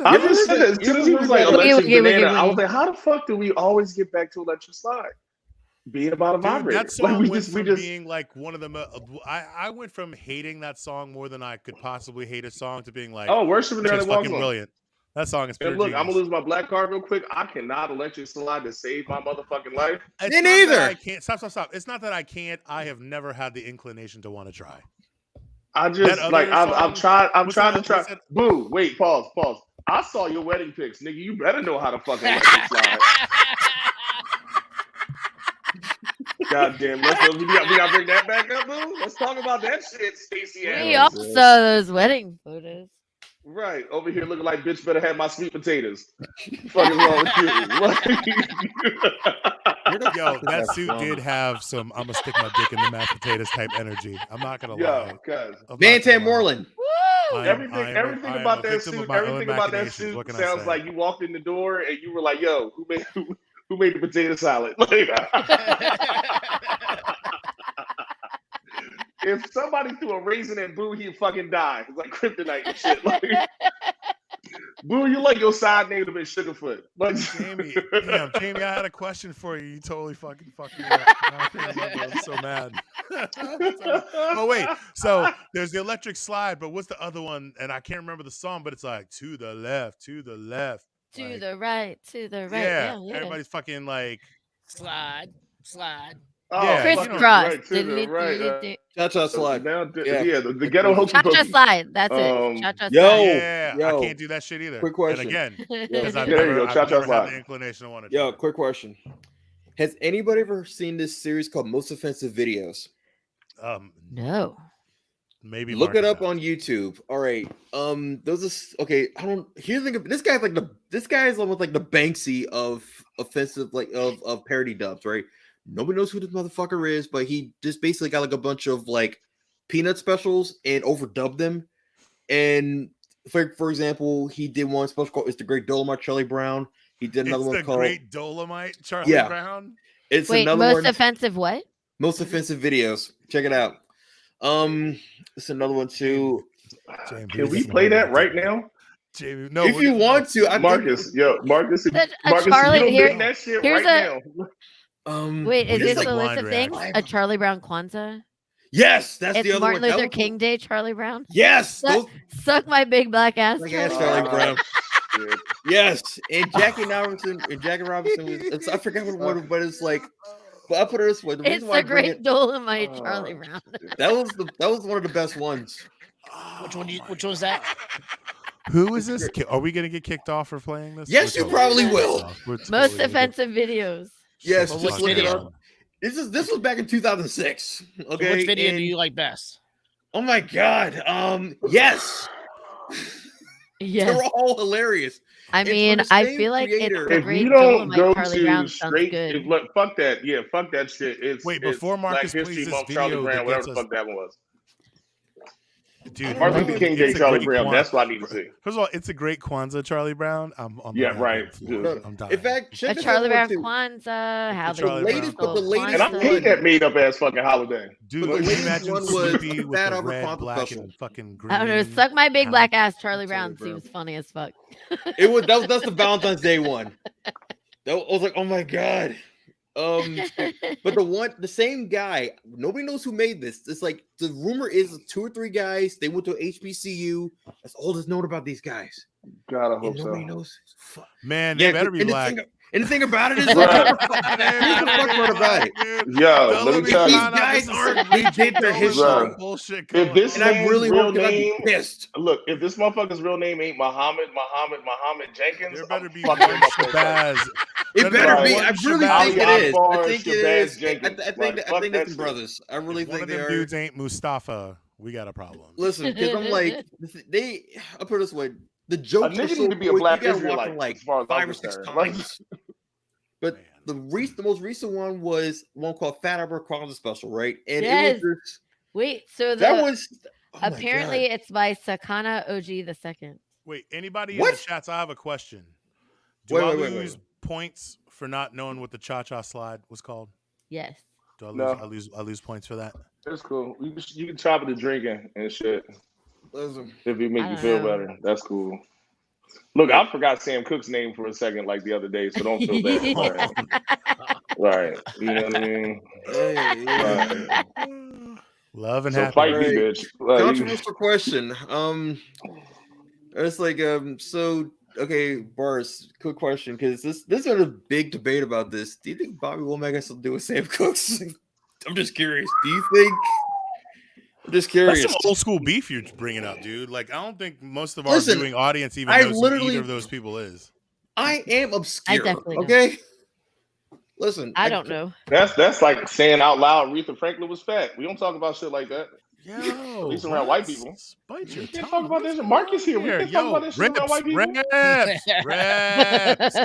I just said as soon as he was like electric banana, I was like, how the fuck do we always get back to electric slide? Being about a vibrator. That song went from being like one of the. I went from hating that song more than I could possibly hate a song to being like, oh, worshiping there, fucking brilliant. That song is pure look, genius. I'm gonna lose my black card real quick. I cannot electric slide to save my motherfucking life. Me neither. I can't. Stop. It's not that I can't. I have never had the inclination to want to try. I just I'm trying to try. Boo! Wait. Pause. I saw your wedding pics, nigga. You better know how to fucking electric slide. God damn. We gotta bring that back up, boo. Let's talk about that shit, Stacey. We all saw those wedding photos. Right, over here looking like bitch better have my sweet potatoes. Fucking wrong with you. Yo, that suit did have some I'm gonna stick my dick in the mashed potatoes type energy. I'm not gonna lie. Van Moreland. Everything about that suit sounds like you walked in the door and you were like, yo, who made the potato salad? If somebody threw a raisin at Boo, he'd fucking die. It's like kryptonite and shit. Like, Boo, you like your side name to be Sugarfoot. Like, Jamie, I had a question for you. You totally fucking fucked me up. I'm so mad. Oh wait, so there's the electric slide, but what's the other one? And I can't remember the song, but it's like to the left, to the left, to the right, to the right. Yeah. Everybody's fucking like slide. Oh, yeah, crisscross. Cha-cha slide. The ghetto hokey pokey. Cha-cha slide. That's it. Cha-cha slide. Yo, I can't do that shit either. Quick question. And again, because I've there never you go. Cha-cha slide. had the inclination to want to. Yo, quick question. Has anybody ever seen this series called Most Offensive Videos? No. Maybe look it up on YouTube. All right. Here's the thing. This guy's almost like the Banksy of offensive, like of parody dubs, right? Nobody knows who this motherfucker is, but he just basically got like a bunch of like peanut specials and overdubbed them. And for example, he did one special called "It's the Great Dolomite," Charlie Brown. He did another one called "Great Dolomite," Charlie Brown. It's another most offensive what? Most offensive videos. Check it out. It's another one too. Can we play that right now? Jamie, no. If you want to, Marcus, Marcus, Charlie, you don't bring that shit right now. Wait, is What this is the a list blind of things? reaction? A Charlie Brown Kwanzaa? Yes, that's It's the other Martin one. Luther King Day, Charlie Brown. Yes, Suck my big black ass. Like ass Charlie Charlie Brown. Brown. Yes, and Jackie Robinson was. I forgot what, but it's like. But I put it this way: the It's reason why the I bring great it, Dolomite, Charlie Brown. that was one of the best ones. Which one's that? Who is this? Are we gonna get kicked off for playing this? Yes, you probably will. Most offensive videos. Yes, Well, just which look it video? up. This was back in 2006. Okay, So which video and- do you like best? Oh my god. Yes. Yes. They were all hilarious. I It's mean, from the I same feel like it's creator. the If great you don't Dolomite, go Charlie Brown to sounds straight, good. look, fuck that. Yeah, fuck that shit. It's Wait, before it's Marcus Black plays History this Month, video Charlie that Brown, whatever gets the us- fuck that one was. Dude, Martin Luther King Day, it's a Charlie great Brown. Kwan- That's what I need to see. First of all, it's a great Kwanzaa, Charlie Brown. I'm on the Yeah, goddamn right, floor. dude. I'm dying. In fact, A check this Charlie out Brown too. Kwanzaa, how The they Charlie latest, Brown. but the latest And I one- hate that made up ass fucking holiday. Dude, But the can you latest imagine one was Sleepy with Fat the Albert red, Kwanzaa black, special. and fucking green? I don't know. Suck my big How- black ass, Charlie Brown Brown. seems funny as fuck. That's the Valentine's Day one. I was like, oh my god. But the same guy, nobody knows who made this. It's like the rumor is 2 or 3 guys. They went to HBCU. That's all that's known about these guys. God, I And hope nobody so. knows. Man, they better be and black. And the thing about it is, Right. here's the fuck part about it. Yo, let me tell These you. guys aren't. They did their history. Right. Bullshit. If this And I man's really real hope that I'd be name, pissed. look, if this motherfucker's real name ain't Muhammad Jenkins, there better I'm be fucking one him up on that. Shabazz. It better be. One I really Shabazz think it is. I Akbar, think it Shabazz is. Jenkins. I Like, think fuck they're that shit. brothers. I really If one think of them they're. dudes ain't Mustafa, we got a problem. Listen, because I'm like, I'll put it this way: the jokes A are nigga so need to be a good, black you gotta watch Israelite, them like as far as 5 I'm or 6 concerned. Like- times. But Man. the most recent one was one called Fat Albert Kwanzaa Special, right? And Yes. it was just, Wait, so that was oh my apparently God. it's by Sakana OG the second. Wait, anybody in What? the chats? I have a question. Do Wait, I wait, wait, lose points for not knowing what the cha-cha slide was called? Yes. Do I lose? No. I lose points for that. That's cool. You can chop it to drinking and shit. Listen, If it make I you don't feel know. better, that's cool. Look, I forgot Sam Cooke's name for a second, like the other day, so don't feel bad. Right. You know what I mean? yeah. Love and So happy. fight me, Right. bitch. Like, Controversial question. It's like so. Okay, Boris, quick question, because this is a big debate about this. Do you think Bobby Womack has to do with Sam Cooke's? I'm just curious. Do you think? I'm just curious. That's some old school beef you're bringing up, dude. Like, I don't think most of our Listen, viewing audience even I knows who literally- either of those people is. I am obscure. definitely don't. Okay. Listen, I don't know. that's like saying out loud Aretha Franklin was fat. We don't talk about shit like that. Yo, At least around white people. Bite your We can't tongue. talk about What's this. Marcus here. We going can't on talk about this shit around white people. Reps.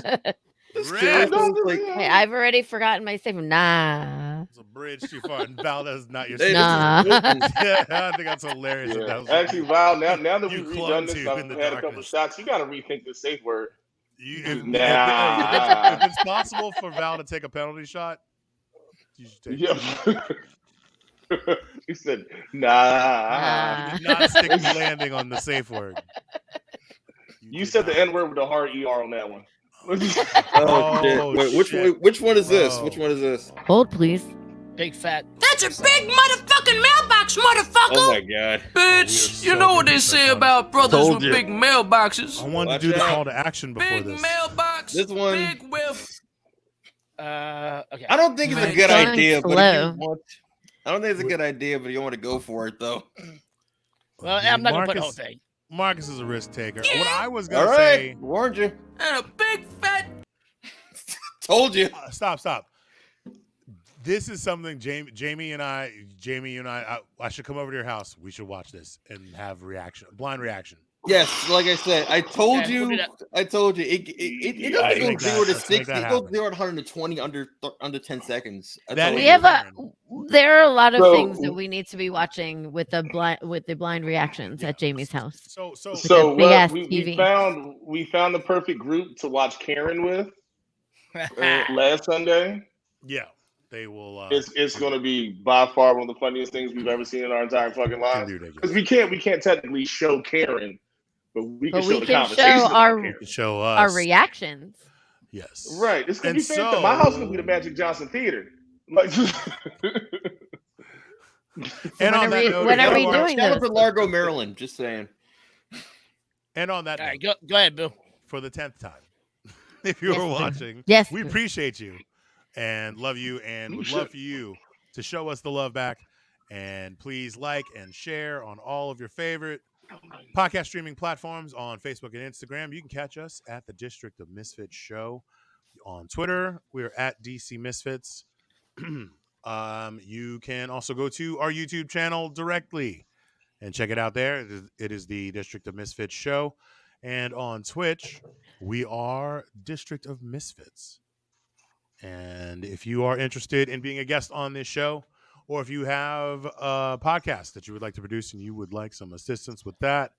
Just Reps. curious, No, it's like, Hey, I've already forgotten my statement. Nah. It's a bridge too far. And Val, that's not your hey, Nah. this is- Yeah, I think that's hilarious. if that Yeah. was Actually, Val, now that You we've clung redone this, to I've in the had a couple darkness. shots. You got to rethink the safe word. if Nah. it's possible for Val to take a penalty shot, you should take it. Yeah. He said, nah. Nah. You did not stick the landing on the safe word. You did said the not. N word with a hard ER on that one. Oh, Oh, shit. Wait, shit. which one is this? Bro. Which one is this? Hold, please. Big fat. That's a big motherfucking mailbox, motherfucker! Oh my god. Bitch, We are you so know what they different say sometimes. about brothers Told with you. big mailboxes. I wanted Watch to do the out. call to action before Big this. mailbox, This one- big whiff. Okay. I don't think it's a Man, good going idea, but if slow. you want, I don't think it's a good idea, but you want to go for it though. Well, I I'm mean, not gonna put the whole thing. Marcus is a risk taker. What I was All gonna right, say. warned you. And a big fat. Told you. Stop. This is something Jamie and I, I should come over to your house. We should watch this and have blind reaction. Yes, like I said, I told Okay, we'll do you. that. I told you. It Yeah, doesn't go make that- 0 to let's make 60. that It goes happen. 0 to 120 under 10 seconds. I That told We is- you. have there are a lot of So- things that we need to be watching with the blind reactions at Jamie's house. So So big ass we TV. found the perfect group to watch Karen with last Sunday. yeah, they will. It's going to be by far one of the funniest things we've ever seen in our entire fucking gonna lives. be ridiculous. Because we can't technically show Karen, but we can But show we the can conversation show about our Karen. Show us our reactions. Yes. Right. This could And be fantastic. My house could be the Magic Johnson Theater. Like, and on that note, when are if we you doing Shout out this? to Largo, Maryland. Just saying. And on that All note, right, go ahead, Bill. for the 10th time, if you were watching, Yes, we appreciate you and love you, and would love for you to show us the love back. And please like and share on all of your favorite podcast streaming platforms on Facebook and Instagram. You can catch us at the District of Misfits Show. On Twitter, we're at DC Misfits. You can also go to our YouTube channel directly and check it out there. It is the District of Misfits Show. And on Twitch, we are District of Misfits. And if you are interested in being a guest on this show, or if you have a podcast that you would like to produce and you would like some assistance with that,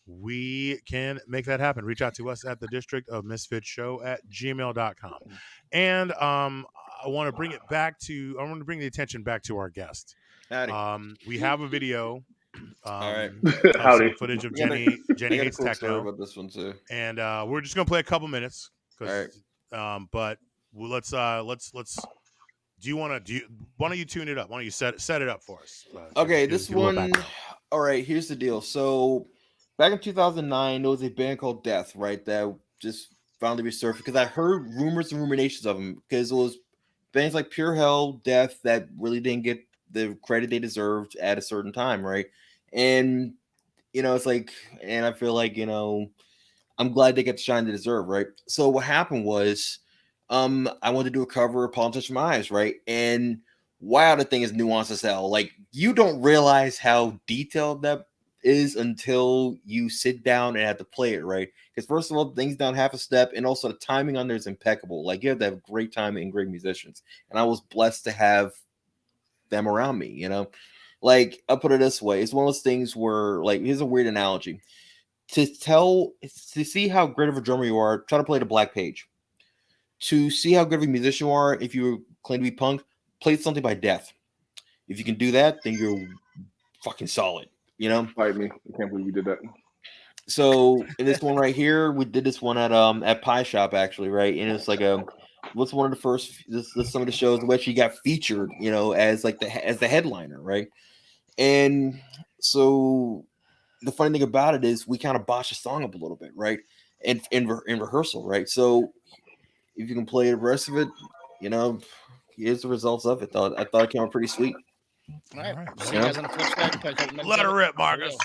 we can make that happen. Reach out to us at the District of Misfits Show at gmail.com. And I want to bring the attention back to our guest. We have a video. All right. Howdy. Footage of I got Jenny a Hates cool story Techno. about this one too. And we're just gonna play a couple minutes. All right. But let's why don't you tune it up? Why don't you set it up for us? Okay, this one. All right, here's the deal. So back in 2009, there was a band called Death, right? That just finally resurfaced because I heard rumors and ruminations of them because it was bands like Pure Hell, Death that really didn't get the credit they deserved at a certain time, right? And it's like, and I feel like I'm glad they get the shine they deserve, right? So what happened was, I wanted to do a cover of Politician My Eyes, right? And wow, the thing is nuanced as hell. Like, you don't realize how detailed that is until you sit down and have to play it, right? Because first of all, things down half a step, and also the timing on there is impeccable. Like, you have to have great timing and great musicians. And I was blessed to have them around me, Like, I'll put it this way. It's one of those things where, like, here's a weird analogy. To see how great of a drummer you are, try to play the Black Page. To see how good of a musician you are, if you claim to be punk, play something by Death. If you can do that, then you're fucking solid, Fight me. I can't believe you did that. So in this one right here, we did this one at Pie Shop actually, right? And it's like what's one of the first some of the shows in which he got featured, as like as the headliner, right? And so the funny thing about it is we kind of botched the song up a little bit, right? And in rehearsal, right? So if you can play the rest of it, here's the results of it. I thought it came out pretty sweet. All right. See you guys on the flip side. Let her rip, Marcus.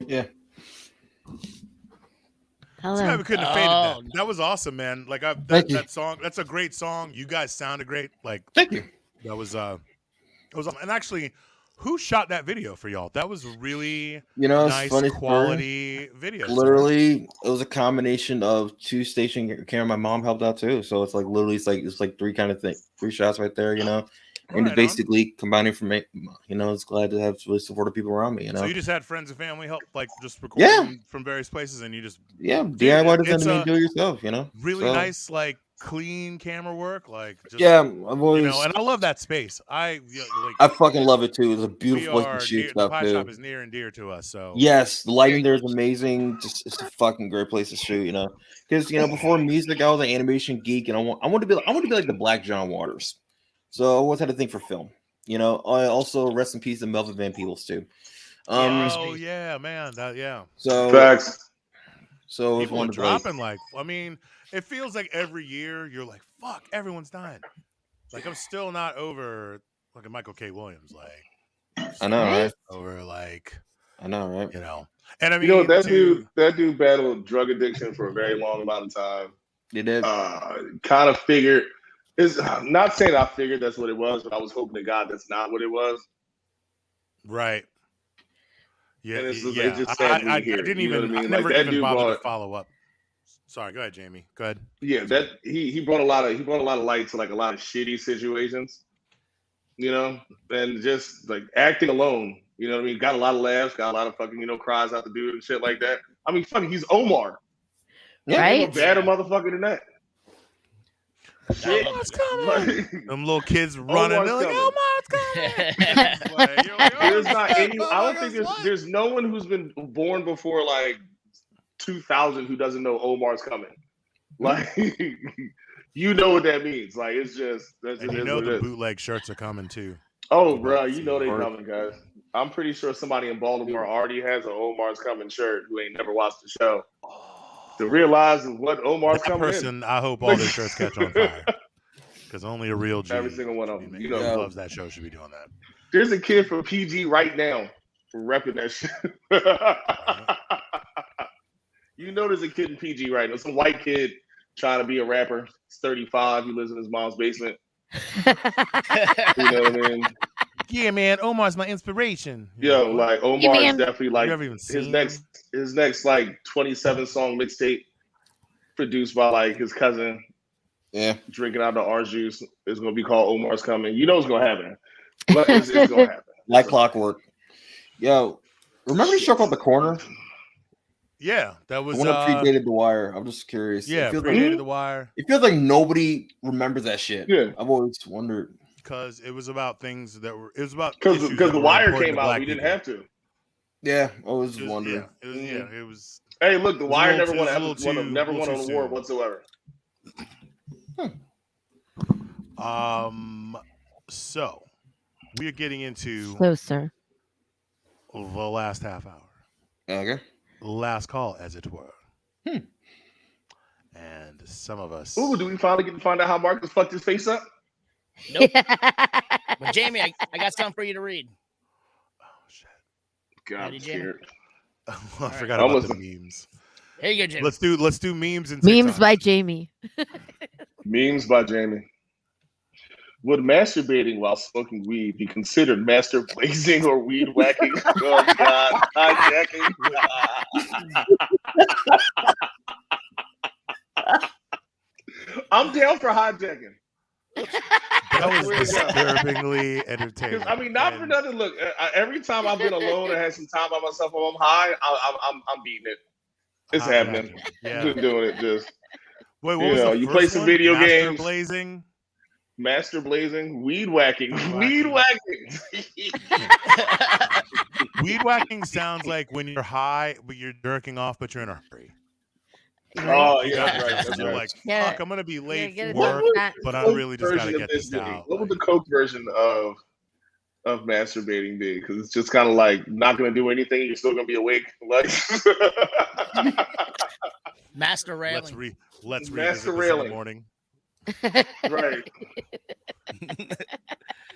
Yeah. Hello. We couldn't have faded that. That was awesome, man. Like that song, that's a great song. You guys sounded great. Like, thank you. That was it was awesome. And actually, who shot that video for y'all? That was really nice funny quality video. Literally, it was a combination of 2 station camera. My mom helped out too, so it's like literally it's like 3 kind of thing, 3 shots right there, and it's basically combining from it. It's glad to have really supportive people around me. So you just had friends and family help, like just recording from various places, and you just DIY doesn't mean do it yourself. Really nice, like clean camera work, like just, I've always and I love that space. I fucking love it too. It's a beautiful place to shoot stuff the pie too. shop is near and dear to us. So yes, the lighting there is amazing. Just it's a fucking great place to shoot. Because before music, I was an animation geek, and I want to be like the Black John Waters. So I always had a thing for film. I also rest in peace to Melvin Van Peebles too. Yeah, man, So facts. So people are dropping it feels like every year you're like, fuck, everyone's dying. Like I'm still not over like a Michael K. Williams. Like I know, right? Over like I know, right? And I mean, that dude battled drug addiction for a very long amount of time. He did. Kind of figured. It's not saying I figured that's what it was, but I was hoping to God that's not what it was. Right. Yeah. And it's just I didn't even. I never even bothered to follow up. Sorry, go ahead, Jamie. Go ahead. Yeah, that he brought a lot of light to like a lot of shitty situations, and just like acting alone. Got a lot of laughs, got a lot of fucking cries out the dude and shit like that. I mean, fucking, he's Omar. Right? A badder motherfucker than that. Omar's coming. Them little kids running. They're like, Omar's coming. There's not any. I don't think there's no one who's been born before like 2000 who doesn't know Omar's coming. Like, what that means. Like, it's just that's and the bootleg shirts are coming too. Oh, bro, they coming, guys. I'm pretty sure somebody in Baltimore already has an Omar's coming shirt who ain't never watched the show. To realize what Omar's coming in. I hope all their shirts catch on fire. Because only a real G. Every single one of them. Who loves that show should be doing that. There's a kid from PG right now repping that shit. There's a kid in PG right now. Some white kid trying to be a rapper. He's 35. He lives in his mom's basement. You know what I mean? Yeah, man. Omar's my inspiration. Like Omar is definitely like his next like 27 song mixtape produced by like his cousin. Yeah, drinking out the orange juice is gonna be called Omar's Coming. It's gonna happen. It's gonna happen. Like clockwork. Yo, remember the show called The Corner? Yeah, that was the one that predated The Wire. I'm just curious. Yeah, predated The Wire. It feels like nobody remembers that shit. Yeah, I've always wondered. Because it was about things that were. It was about because The Wire came out. We didn't have to. Yeah, I was wondering. It was. Hey, look, The Wire never won an award whatsoever. So we are getting into closer the last half hour. Okay. Last call, as it were. And some of us. Ooh, do we finally get to find out how Marcus fucked his face up? Nope. But Jamie, I got something for you to read. Oh shit! God, I'm scared. I forgot about the memes. Here you go, Jamie. Let's do memes and memes by Jamie. Memes by Jamie. Would masturbating while smoking weed be considered master blazing or weed whacking? Oh God, hijacking. I'm down for hijacking. That was Swear to God. disturbingly entertaining. Because I mean, not for nothing. Look, every time I've been alone and had some time by myself while I'm high, I'm beating it. It's happening. Yeah. I've been doing it. Just wait, what you was know, the you first play some one? video Master games. Blazing. Master blazing, weed whacking, weed whacking. Weed whacking sounds like when you're high, but you're jerking off, but you're in a hurry. Oh You yeah, got that's right. this, That's you're right. like, Yeah. fuck, I'm gonna be late get for it work, done. but I Coke really just gotta version get of this be? out. What would Like, the Coke version of masturbating be? Because it's just kind of like not gonna do anything. You're still gonna be awake. Like Master railing. let's Master revisit this in the railing. morning. right.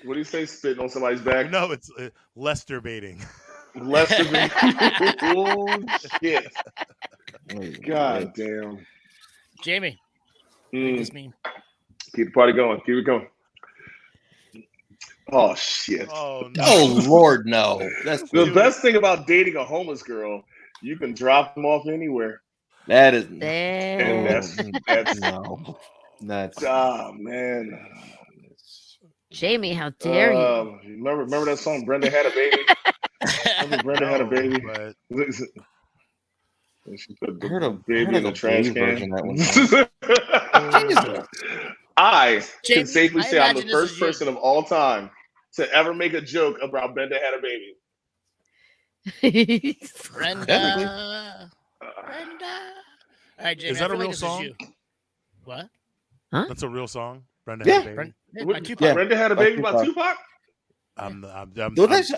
What do you say? Spitting on somebody's back? No, it's Lester baiting. Lester. Oh shit! God damn. Jamie, Mm. this mean? Keep the party going. Keep it going. Oh shit! Oh no. Oh Lord, no. That's The best thing about dating a homeless girl, you can drop them off anywhere. that is And that's no. That's ah man. Jamie, how dare you? Remember that song Brenda Had a Baby? Remember Brenda Had a No, Baby? but She put I heard the a baby in the trash version can. of that one. I Jamie, can safely I say I'm the imagine this first is you. person of all time to ever make a joke about Brenda Had a Baby. Brenda. Brenda. All right, Jamie. Is that I feel a real like this song? Is you. What? That's a real song. Brenda Yeah. Had a Baby. Brenda, What- by Tupac. Yeah. Brenda Had a By Baby by Tupac. Tupac? I'm Though that's-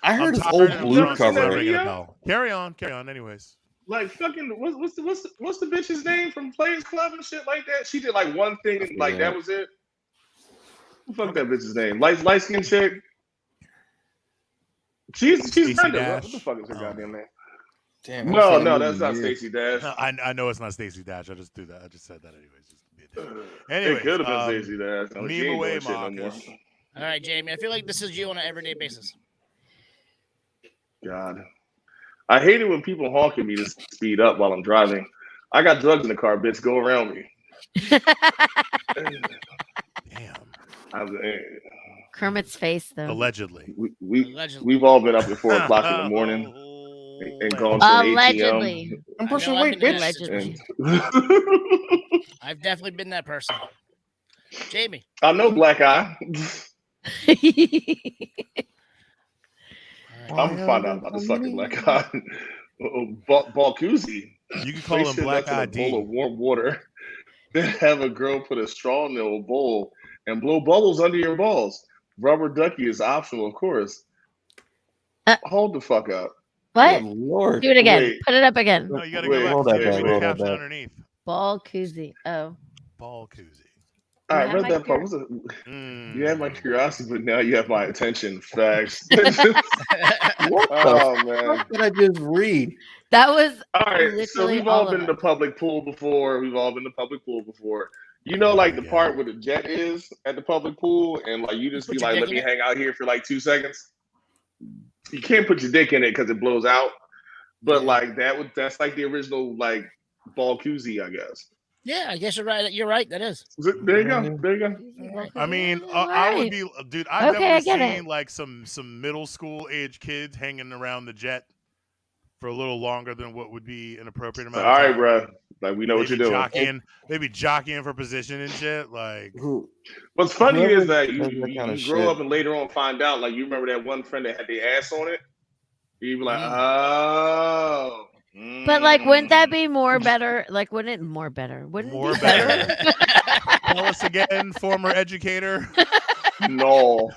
I heard I'm his tired old and blue drunk, so Never seen it's not cover. that ringing a video? bell. Carry on. Anyways, Like fucking what's the bitch's name from Players Club and shit like that? She did like one thing and like that was it. Fuck that bitch's name. Light skin chick. She's Stacey Brenda. Dash. What the fuck is her goddamn name? Damn, No, that's not Stacey Dash. no, I know it's not Stacey Dash. I just do that. I just said that anyways. Just to be a dick. It Anyways, could have been Stacey Dash. No, she meme ain't away, doing shit no more. Marcus. All right, Jamie. I feel like this is you on an everyday basis. God. I hate it when people honk at me to speed up while I'm driving. I got drugs in the car, bitch. Go around me. Damn. Kermit's face, though. Allegedly. We've all been up at 4 o'clock in the morning and gone to an Allegedly. ATM. I'm I pushing know I've weight, been bitch. Allegedly. I've definitely been that person. Jamie. I know Black Eye. I'm gonna find out about this fucking Black Eye. Balkoozie. You can call Place him your Black nuts in a bowl ID. of warm water. Then have a girl put a straw in a bowl and blow bubbles under your balls. Rubber ducky is optional, of course. Hold the fuck up. What? Oh, Lord. Do it again. Wait. Put it up again. No, you gotta Wait, go roll back. that You back, gotta roll read the that caption back. underneath. Ball koozie. Oh. Ball koozie. All right, have read my that part. You had my curiosity, but now you have my attention. Facts. What Oh the man. fuck did I just read? That was All right, so literally we've all all of been in the public pool before. You know, like the part where the jet is at the public pool, and like you just Put be your like, dick "Let in me it? hang out here for like 2 seconds." You can't put your dick in it because it blows out. But like that's like the original like ball koozie, I guess. Yeah, I guess you're right. You're right. That is. There you go. There you go. I mean, All I would right. be, dude. I've Okay, I definitely get it. seen like some middle school age kids hanging around the jet for a little longer than what would be an appropriate amount. All of right, time. bro. Like we know what you're doing. Maybe jockeying for position and shit. Like, What's funny Whoever is that you does that kind of grow shit. up and later on find out. Like you remember that one friend that had their ass on it. You be like, Mm. oh. But like, wouldn't that be more better? Like, wouldn't it more better? Wouldn't more it be better? better. Tell us again, former educator. No.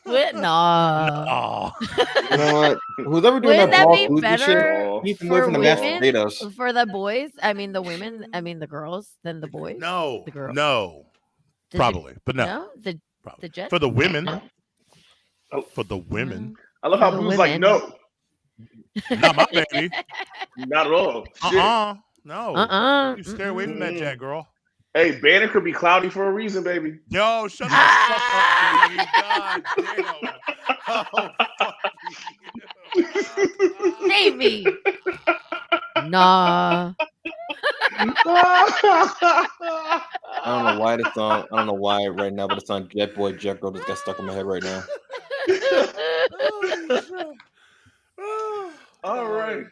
No. Oh, You know what? Who's ever doing Wouldn't that that ball be koozie better shit? Keep them away for from the mashed women? potatoes. For the boys? I mean, the women? I mean, the girls than the boys? no, The girl. no, Did you- probably, but no, No? probably. The jet? For the women. Oh. For the women, I love how For the Blue's like, women. no, not my baby. not at all. Shit. No. You stay away from that jet, girl. Hey, Banner could be cloudy for a reason, baby. Yo, shut the fuck up, baby. God damn. Oh, fuck you. Maybe. Nah. I don't know why the song. I don't know why right now, but the song Jet Boy Jet Girl just got stuck in my head right now. All right.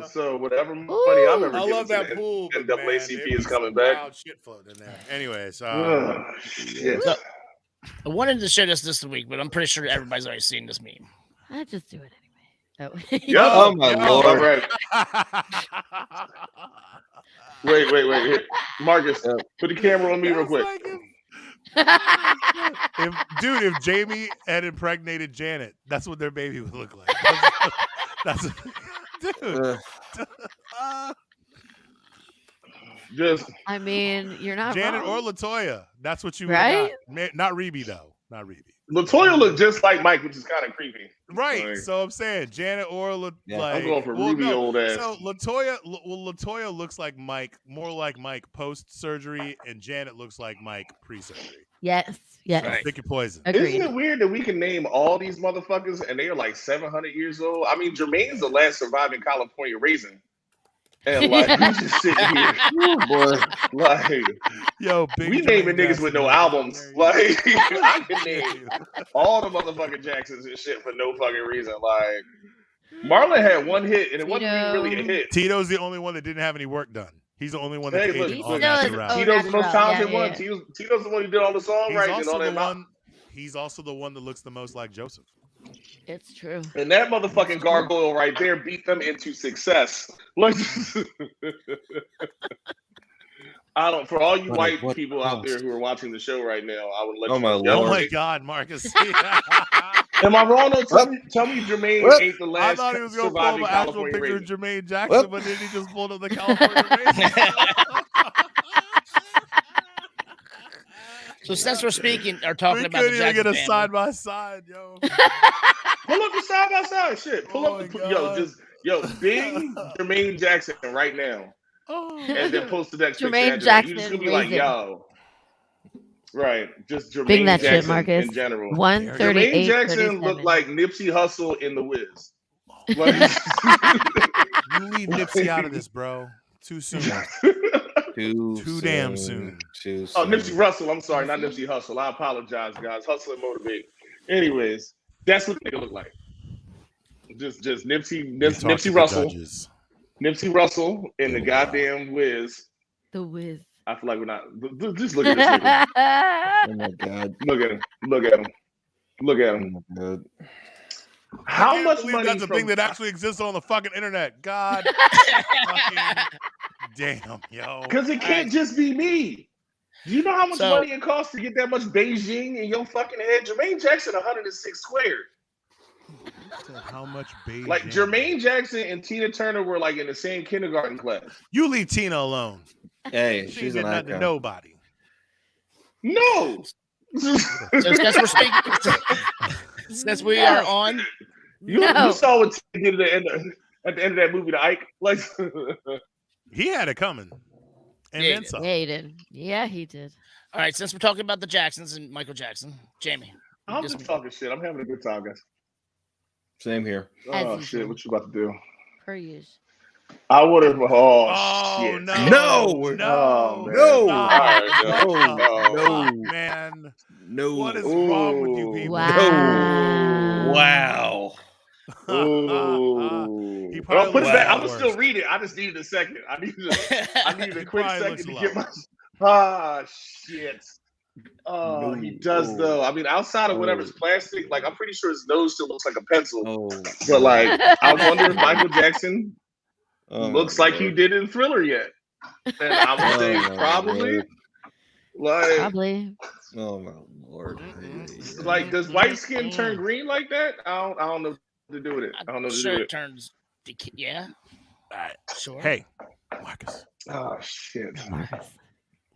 So whatever money I'm ever I giving love to that the pool, but man, NAACP it is be coming some back. wild shit floating in there. Anyways, Shit. So, I wanted to share this week, but I'm pretty sure everybody's already seen this meme. I just do it anyway. Yep. Oh my lord! All right. Wait. Here. Marcus, put the camera on me real quick. If Jamie had impregnated Janet, that's what their baby would look like. That's dude. Just I mean, you're not Janet wrong. or Latoya. That's what you would Right? got. Not Reby though. Not Reby. Latoya looked just like Mike, which is kind of creepy. Right. Like, So I'm saying Janet or like I'm going for Ruby old ass. So Latoya looks like Mike, more like Mike post surgery, and Janet looks like Mike pre-surgery. Yes. Right. Pick your poison. Agreed. Isn't it weird that we can name all these motherfuckers and they are like 700 years old? I mean, Jermaine's the last surviving California raisin. And like, we just sitting here, boy, like, Yo, big we Jermaine naming niggas Jackson. with no albums. Like, I can name all the motherfucking Jacksons and shit for no fucking reason. Like, Marlon had one hit, and it wasn't even really a hit. Tito's the only one that didn't have any work done. He's the only one that's Hey, look, aging look, all Tito's- natural. oh, Tito's the most natural, talented yeah, one. yeah. Tito's the one who did all the He's songwriting and all also the that. one. He's also the one that looks the most like Joseph. It's true. And that motherfucking gargoyle right there beat them into success. Like, I don't. For all you white people out there who are watching the show right now, I would let Oh you my know. lord. Oh my God, Marcus! Am I wrong? Though? Tell me, Jermaine What? ain't the I last thought he was going to pull surviving up an actual California picture raisin. of Jermaine Jackson, but then he just pulled up the California raisin. So since we're speaking or We talking about the couldn't even Jackson get a family, side by side, yo. Pull up the side by side shit. Pull Oh up the my yo, God. bing Jermaine Jackson right now, Oh. and then post the next Jermaine picture. After that. You just Jackson gonna be like, raisin. yo, right? Just Jermaine Bing that shit, Jackson Marcus. in general. 138. Jermaine Jackson looked like Nipsey Hussle in The Wiz. Like, You leave Nipsey out of this, bro. Too soon. Too damn soon. Too Oh, soon. Nipsey Russell. I'm sorry, not Nipsey Hussle. I apologize, guys. Hustle and motivate. Anyways, that's what the nigga look like. Just Nipsey Russell. Judges. Nipsey Russell in the goddamn Wiz. The Wiz. I feel like we're not. Just look at this nigga. Oh my god. Look at him. Look at him. Look at Oh him. my god. How I can't much believe money that's a from thing that actually exists on the fucking internet. God fucking damn, yo. Because it can't just be me. Do you know how much So- money it costs to get that much Beijing in your fucking head? Jermaine Jackson, 106 squared. How much Beijing? Like Jermaine Jackson and Tina Turner were like in the same kindergarten class. You leave Tina alone. Hey, She she's did an nothing to icon. nobody. No. since we're speaking, since we are on, You No. saw what Tina did at the end of that movie, The Ike. Like, He had it coming. And Yeah, then some. Yeah, he did. Yeah, he did. all right, since we're talking about the Jacksons and Michael Jackson, Jamie. I'm Just- just talking shit. I'm having a good time, guys. Same here. As Oh usual. shit, what you about to do? Per usual. I would have. Oh, Oh shit. no. No. No. Oh, man. No. Stop. Alright, no. Fuck, man. No. What is wrong with you people? Wow. Wow. Ooh. He Well, probably put it looks back. a I'm lot gonna still worse. read it. I just needed a second. I needed a quick probably looks second a to get lot my. Ah, shit. Oh, he No. does though. I mean, outside of whatever's plastic, like I'm pretty sure his nose still looks like a pencil. Oh. But like, I wonder if Michael Jackson Oh, looks like he Lord. did in Thriller yet. And I would say Oh, my probably. Lord. Like, Probably. Oh my lord. like, does white skin turn green like that? I don't know what to do with it. I don't know I'm what to sure do it with it. turns. Yeah. All right. Sure. Hey, Marcus, Oh shit! Marcus.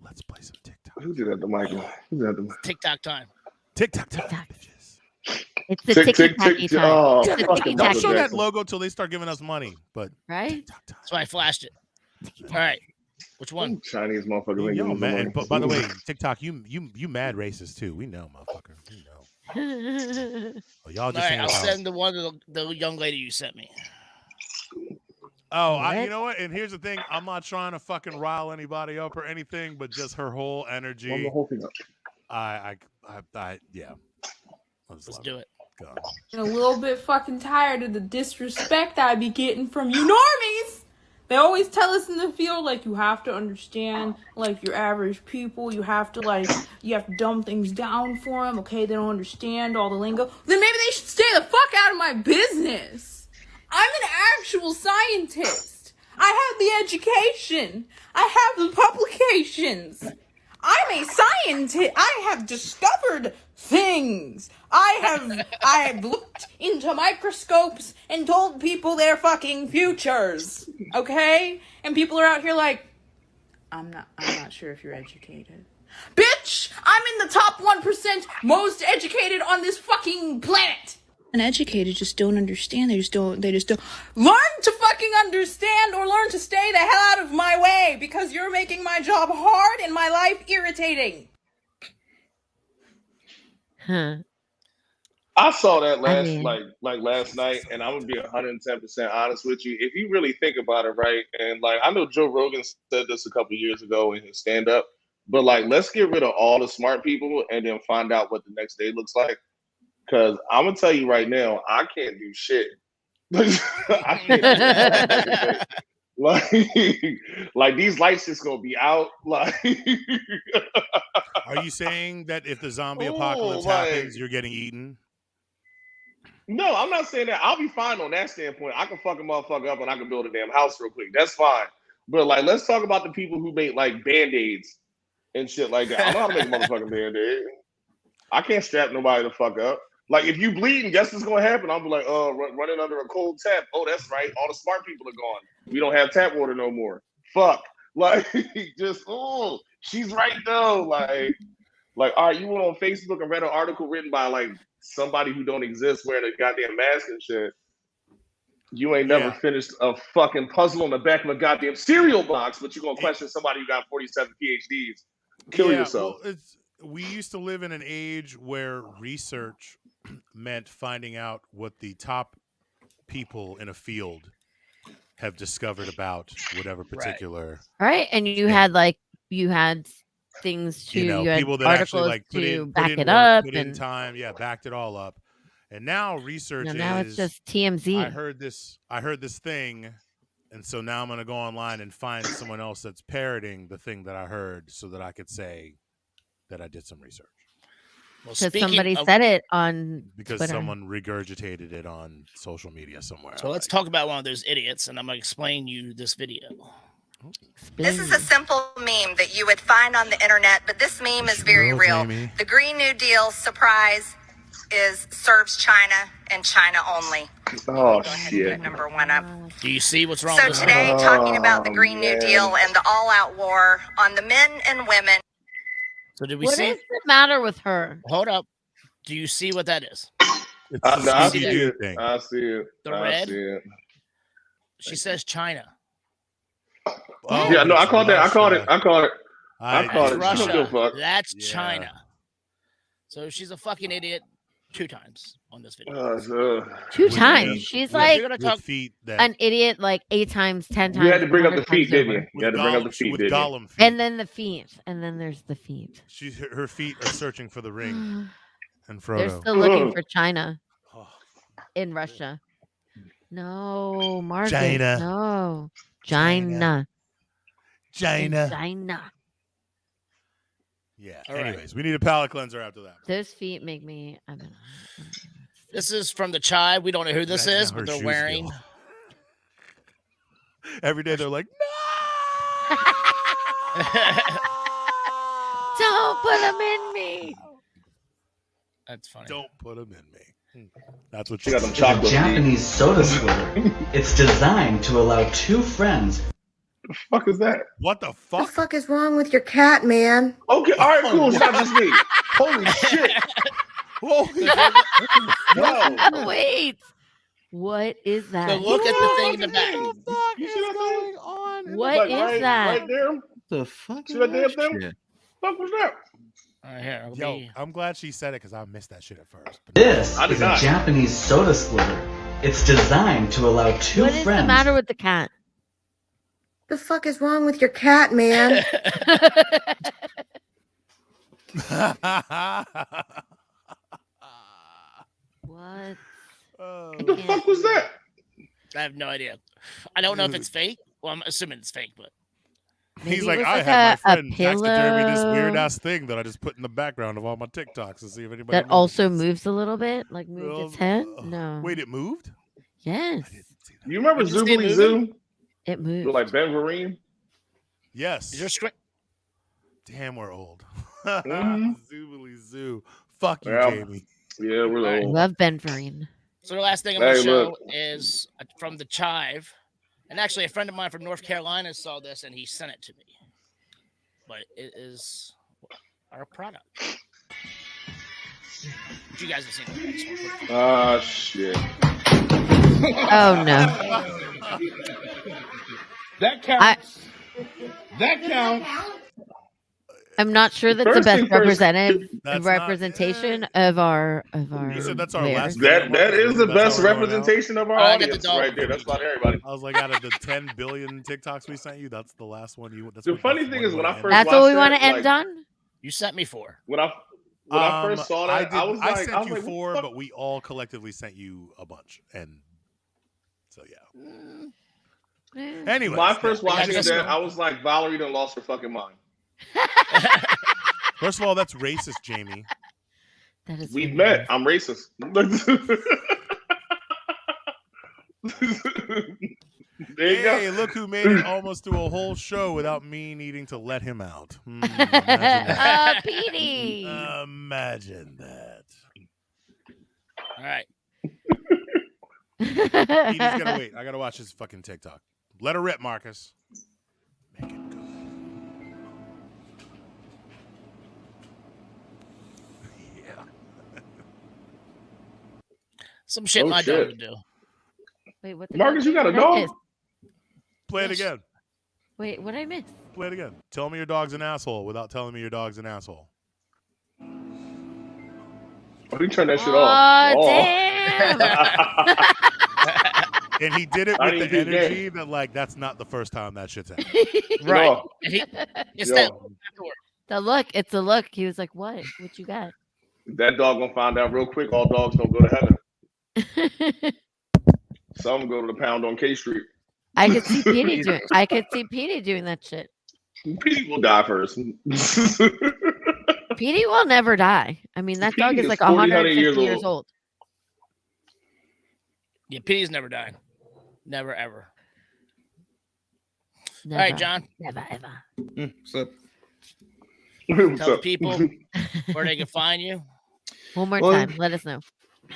let's play some TikTok. Who did that to Michael? Who did that to TikTok time. TikTok time, TikTok. bitches. It's the Tick, ticky tick, tacky tick, time. oh, It's the fucking ticky Don't tacky show Michael that Jackson. logo till they start giving us money. But Right? TikTok time. That's why I flashed it. All right. Which one? Chinese motherfucker. Yo, man. And, but by the way, TikTok, you mad racist too. We know, motherfucker. We know. Oh, y'all All just right. saying I'll about- send the one to the young lady you sent me. Oh, you What? know what? And here's the thing: I'm not trying to fucking rile anybody up or anything, but just her whole Run the energy. whole thing up. Yeah. Let's do it. Go. A little bit fucking tired of the disrespect I be getting from you normies. They always tell us in the field, like, you have to understand, like, your average people. You have to dumb things down for them, okay? They don't understand all the lingo. Then maybe they should stay the fuck out of my business. I'm an actual scientist. I have the education. I have the publications. I'm a scientist. I have discovered things. I have looked into microscopes and told people their fucking futures. Okay? And people are out here like, I'm not sure if you're educated. Bitch, I'm in the top 1% most educated on this fucking planet. Uneducated just don't understand. They just don't learn to fucking understand or learn to stay the hell out of my way because you're making my job hard and my life irritating. Huh. I saw that last night, and I'm gonna be 110% honest with you. If you really think about it, right, and like I know Joe Rogan said this a couple years ago in his stand-up, but like let's get rid of all the smart people and then find out what the next day looks like. Because I'm gonna tell you right now, I can't do shit. I can't do shit. Like these lights just gonna be out. Like, Are you saying that if the zombie apocalypse happens, you're getting eaten? No, I'm not saying that. I'll be fine on that standpoint. I can fuck a motherfucker up and I can build a damn house real quick. That's fine. But like, let's talk about the people who make like band-aids and shit like that. I know how to make a motherfucking band-aid. I can't strap nobody the fuck up. Like, if you bleeding, guess what's going to happen? I'll be like, running under a cold tap. Oh, that's right. All the smart people are gone. We don't have tap water no more. Fuck. Like, just, she's right, though. Like, all right, you went on Facebook and read an article written by, like, somebody who don't exist wearing a goddamn mask and shit. You ain't never finished a fucking puzzle on the back of a goddamn cereal box, but you're going to question somebody who got 47 PhDs. Kill yourself. Well, we used to live in an age where research meant finding out what the top people in a field have discovered about whatever particular right. And you had things to you had people that actually like put in time, backed it all up. And now research now it's just TMZ. I heard this thing, and so now I'm gonna go online and find someone else that's parroting the thing that I heard so that I could say that I did some research. Because somebody said it on because Twitter. Someone regurgitated it on social media somewhere. So let's talk about one of those idiots, and I'm gonna explain you this video. This is a simple meme that you would find on the internet, but this meme is very real. Amy. The Green New Deal surprise serves China and China only. Oh, Go ahead and shit. put number one up. Do you see what's wrong So with today, this? talking about the Green New Deal and the all-out war on the men and women. So did we What see? is the matter with her? Hold up. Do you see what that is? It's I a see Scooby-Doo it. thing. I see it. The I red? see it. She says China. Oh, Yeah, no, I it's caught that. I caught it. Russia. I caught it. I I caught That's it. Russia. She don't give a fuck. That's Yeah. China. So she's a fucking idiot 2 times on this video. Two With times. feet. She's If like you're gonna with talk, feet that an idiot like 8 times, 10 times. You had to bring up the 100 feet, times didn't over. you? You had to bring up the feet, with didn't you? Gollum feet. And then the feet. And then there's the feet. Her feet are searching for the ring. And Frodo. They're still looking for China Oh, in Russia. No, Marcus. China. No. China. China. China. Yeah. All right. Anyways, we need a palate cleanser after that. Those feet make me. I don't know. this is from the Chai. We don't know who this Imagine is, how but her they're shoes wearing. feel. Every day they're like, Don't put them in me. That's funny. don't put them in me. That's what She got them It's a chocolate feet. Japanese soda splitter. It's designed to allow 2 friends. The fuck is that? What the What fuck? the fuck is wrong with your cat, man? Okay, all right, cool. It's not just me. Holy shit. Yo. Wait. What is that? So look at the thing in the back. You see that thing? What Like, is that? Right there? The fuck See is that damn that thing? shit? Fuck was that? All right, here. I'll Yo, be- I'm glad she said it because I missed that shit at first. But This I did is a not. Japanese soda splitter. It's designed to allow 2 What is friends. the matter with the cat? The fuck is wrong with your cat, man? What? What the fuck was that? I have no idea. I don't know if it's fake. Well, I'm assuming it's fake, but He's Maybe it like, was I like had my a friend taxidermy this pillow weird ass thing that I just put in the background of all my TikToks to see if anybody that also moves a little bit, like moved its head. No. Wait, it moved? Yes, You remember Did you see it Zoobly moving? Zoo? it moved. You're like Ben Vereen? Yes. is your screen? Damn, we're old. Mhm. Zoobly Zoo. Fuck you, Yeah. Jamie. Yeah, we're All right. I old. love Ben Vereen. So the last thing I'm going to Hey, show look. is from the Chive. And actually, a friend of mine from North Carolina saw this, and he sent it to me. But it is our product. You guys have seen it. I just wanna put it- Ah, shit. Oh no. That counts. That counts. I'm not sure that's the First best thing first, That's representation of our You said that's our wares. last video, that is the That's best how we're going out? representation of our I got the audience dog. right there. That's about everybody. I was like, out of the 10 billion TikToks we sent you, that's the last one you. That's The what- funny that's thing one is you when wanna I end first on. That's what we watched want to that, end like, on. You sent me 4. when I first saw that, I was like, sent you what the 4, fuck? but we all collectively sent you a bunch, and so yeah. Anyway, My first watching just- that, I was like, Valerie done lost her fucking mind. first of all, that's racist, Jamie. That is We've very met. I'm racist. There you Hey, go. look who made it almost through a whole show without me needing to let him out. Imagine that. Petey. Imagine that. All right. Petey's gonna wait. I gotta watch his fucking TikTok. Let her rip, Marcus. Make it good. Yeah. Some shit Oh, my shit. dog would do. Wait, what? The Marcus, hell you got a did I dog? miss? Play it Yes. again. Wait, what did I miss? Play it again. Tell me your dog's an asshole without telling me your dog's an asshole. Oh, he turned that shit Oh, off. damn. And he did it I with didn't the do that. energy that, like, that's not the first time that shit's happened. Right. No. And it's Yo. that afterward. The look. It's a look. He was like, "What? What you got?" That dog gonna find out real quick. All dogs don't go to heaven. Some go to the pound on K Street. I could see Petey doing. I could see Petey doing that shit. Pete will die first. Petey will never die. I mean, that dog Petey is is like 40, 150 years years old. Yeah, Petey's never dying. Never, ever. Never, All right, John. Never ever. What's up? What's Tell the up? people where they can find you. One more Well, time. Let us know.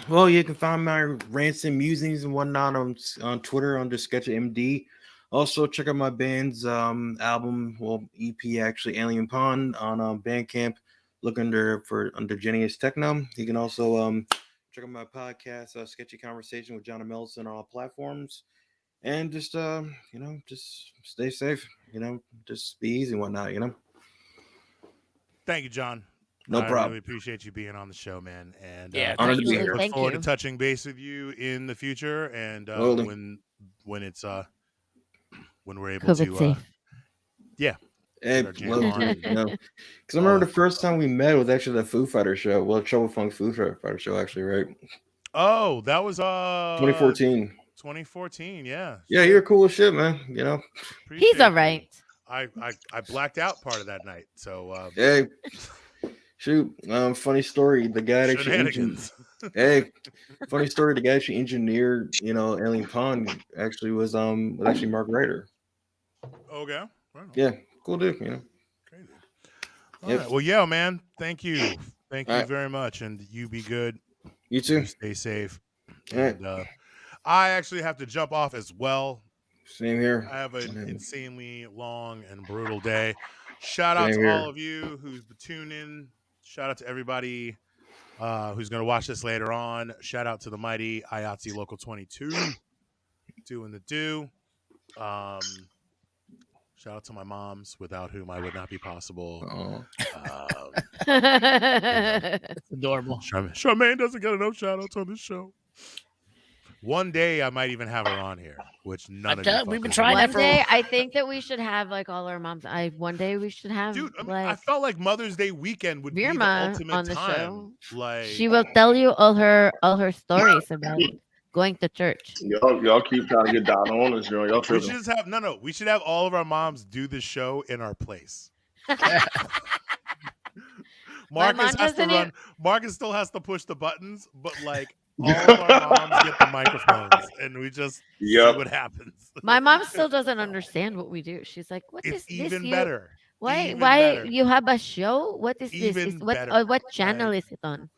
Well, you can find my rants and musings and whatnot on Twitter under Sketchy MD. Also, check out my band's album, well, EP actually, Alien Pond, on Bandcamp. Look under Hates Techno. You can also check out my podcast, Sketchy Conversation with John M Ellison on all platforms. And just just stay safe. Just be easy and whatnot. Thank you, John. No I problem. really appreciate you being on the show, man. And Yeah, honored thank to be you. here. look Thank forward you. to touching base with you in the future, and Totally. when it's when we're able COVID to safe. Hey, Our jam well, on. because I remember the first time we met was actually the Foo Fighter show. Well, Trouble Funk Foo Fighter show, actually, right? Oh, that was 2014. 2014, yeah. Yeah, you're cool as shit, man. He's Appreciate all you. right. I blacked out part of that night, so Hey, shoot. Funny story. The guy that actually shenanigans. funny story. The guy actually engineered, Alien Pond actually was actually Mark Ryder. Okay. Right on. Yeah, cool dude. Crazy. All Yep. right. Well, yeah, man. Thank you. Thank you All right. very much, and you be good. You too. Stay safe. All right. And I actually have to jump off as well. Same here. I have an insanely long and brutal day. Shout out Same to here. all of you who's tuned in. Shout out to everybody who's going to watch this later on. Shout out to the mighty IATSE Local 22 doing the do. Shout out to my moms, without whom I would not be possible. Oh. It's adorable. Charmaine doesn't get enough shout outs on this show. One day I might even have her on here, which none of you We've been fuckers trying know. that One day, for- I think that we should have like all our moms. One day we should have Dude, I like felt like Mother's Day weekend would be the Virma ultimate on the time. show. Like She will tell you all her stories about going to church. Y'all keep trying to get Donna on this, y'all. Y'all we tripping. should just have we should have all of our moms do this show in our place. Marcus has to run. Marcus still has to push the buttons, but like all of our moms get the microphones, and we just see what happens. My mom still doesn't understand what we do. She's like, "What is even this? better. Why? Even why better. you have a show? What is Even this? better. What channel is it on?"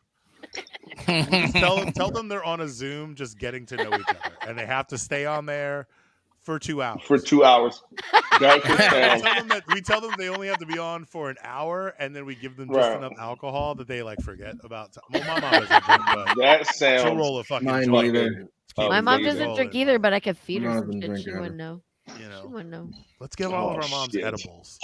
Just tell them they're on a Zoom, just getting to know each other, and they have to stay on there for 2 hours. For 2 hours. We tell them they only have to be on for an hour, and then we give them just enough alcohol that they like forget about. Well, my mom doesn't drink, but that sounds. she'll roll a fucking Mine joint. neither. My mom doesn't drink either, but I could feed her Mom some doesn't shit. drink She either. wouldn't know. You know, She wouldn't know. let's give all of our moms shit. edibles.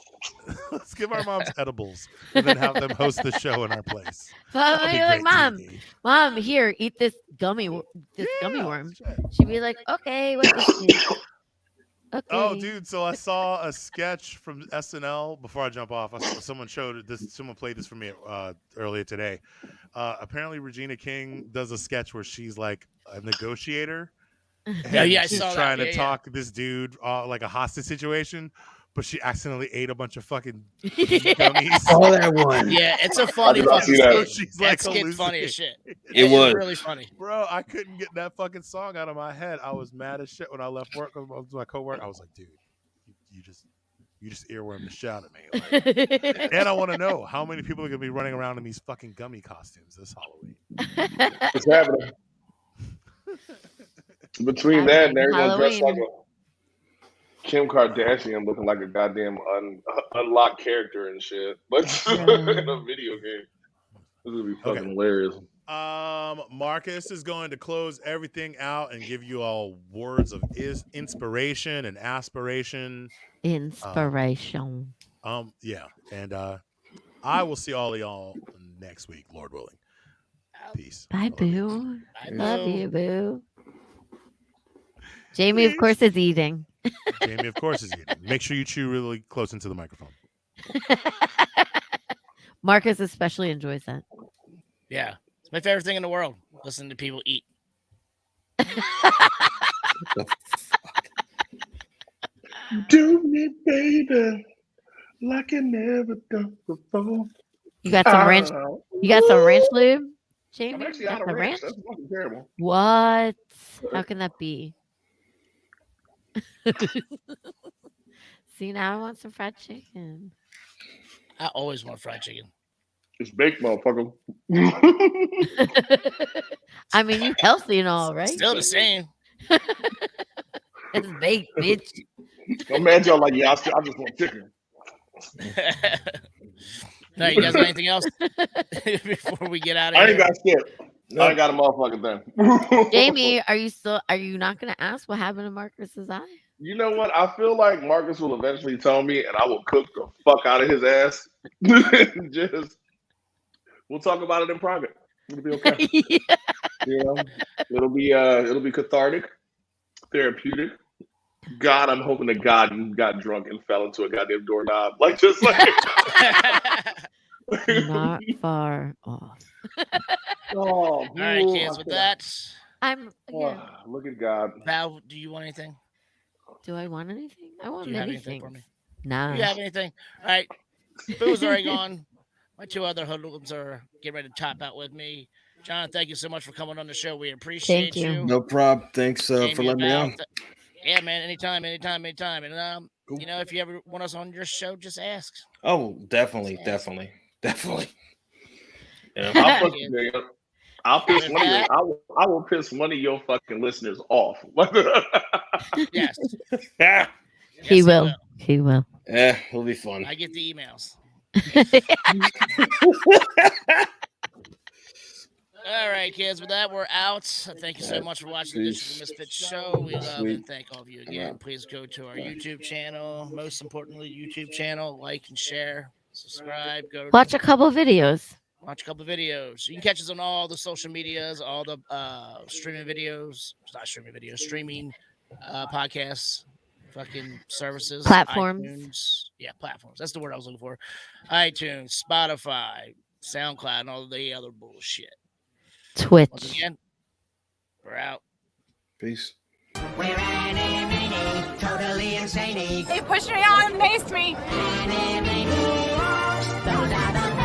Let's give our moms edibles, and then have them host the show in our place. But That'll be you're like, great Mom, TV. Mom, here, eat this gummy worm. She'd be like, okay, what is this? Okay. Oh, dude! So I saw a sketch from SNL. Before I jump off, someone showed this. Someone played this for me earlier today. Apparently, Regina King does a sketch where she's like a negotiator. Yeah, I she's saw that. trying to Yeah, talk this dude like a hostage situation, but she accidentally ate a bunch of fucking gummies. Oh, that one. Yeah, it's a funny I fucking see that. skit. She's That like skit's funny as hallucinating. shit. It was. really funny. Bro, I couldn't get that fucking song out of my head. I was mad as shit when I left work with my coworker. I was like, dude, you just earwormed the shit out of me. Like, and I want to know how many people are gonna be running around in these fucking gummy costumes this Halloween. It's happening. Between that and everyone dressed like a Kim Kardashian, looking like a goddamn unlocked character and shit, but in a video game. This would be fucking hilarious. Marcus is going to close everything out and give you all words of inspiration and aspiration. Inspiration. Yeah, and I will see all of y'all next week, Lord willing. Peace. Bye, Boo. Bye, Love Boo. you, Boo. Jamie, of course, is eating. Jamie, of course, is eating. Make sure you chew really close into the microphone. Marcus especially enjoys that. Yeah, it's my favorite thing in the world. Listening to people eat. Do me, baby, like I never done before. You got some ranch. You got some ranch lube, Jamie? I'm actually You out got of some ranch. That's fucking terrible. What? How can that be? See, now I want some fried chicken. I always want fried chicken. It's baked, motherfucker. I mean, you healthy and all, right? Still the same. It's baked, bitch. I'm mad y'all like, yeah, I just want chicken. No, you guys got anything else before we get out of I here? ain't got shit. I ain't got a motherfucking thing. Jamie, are you not going to ask what happened to Marcus's eye? You know what? I feel like Marcus will eventually tell me, and I will cook the fuck out of his ass. We'll talk about it in private. It'll be okay. Yeah. You know, it'll be cathartic, therapeutic. God, I'm hoping that God got drunk and fell into a goddamn doorknob, like Not far off. All right, kids. With that, look at God. Val, do you want anything? Do I want anything? I want Do you have many anything things. for me? Nah. Do you have anything? All right. Boo's already gone. My two other hoodlums are getting ready to top out with me. John, thank you so much for coming on the show. We appreciate you. No problem. Thanks for Jamie letting me and on. Val, yeah, man. Anytime. And you know, if you ever want us on your show, just ask. Oh, definitely. Yeah, I'll piss one of your, I will piss one of your fucking listeners off. Yes. He will. He will. Yeah, it'll be fun. I get the emails. All right, kids. With that, we're out. Thank you so much for watching the District of Misfits show. We love and thank all of you again. Please go to our YouTube channel. Most importantly, YouTube channel. Like and share. Subscribe. Go Watch a couple videos. Watch a couple videos. You can catch us on all the social medias, all the streaming podcasts, fucking services, Platforms. iTunes. Yeah, platforms. That's the word I was looking for. iTunes, Spotify, SoundCloud, and all the other bullshit. Twitch. Once again, we're out. Peace. We're totally insane. They pushed me out and maced me.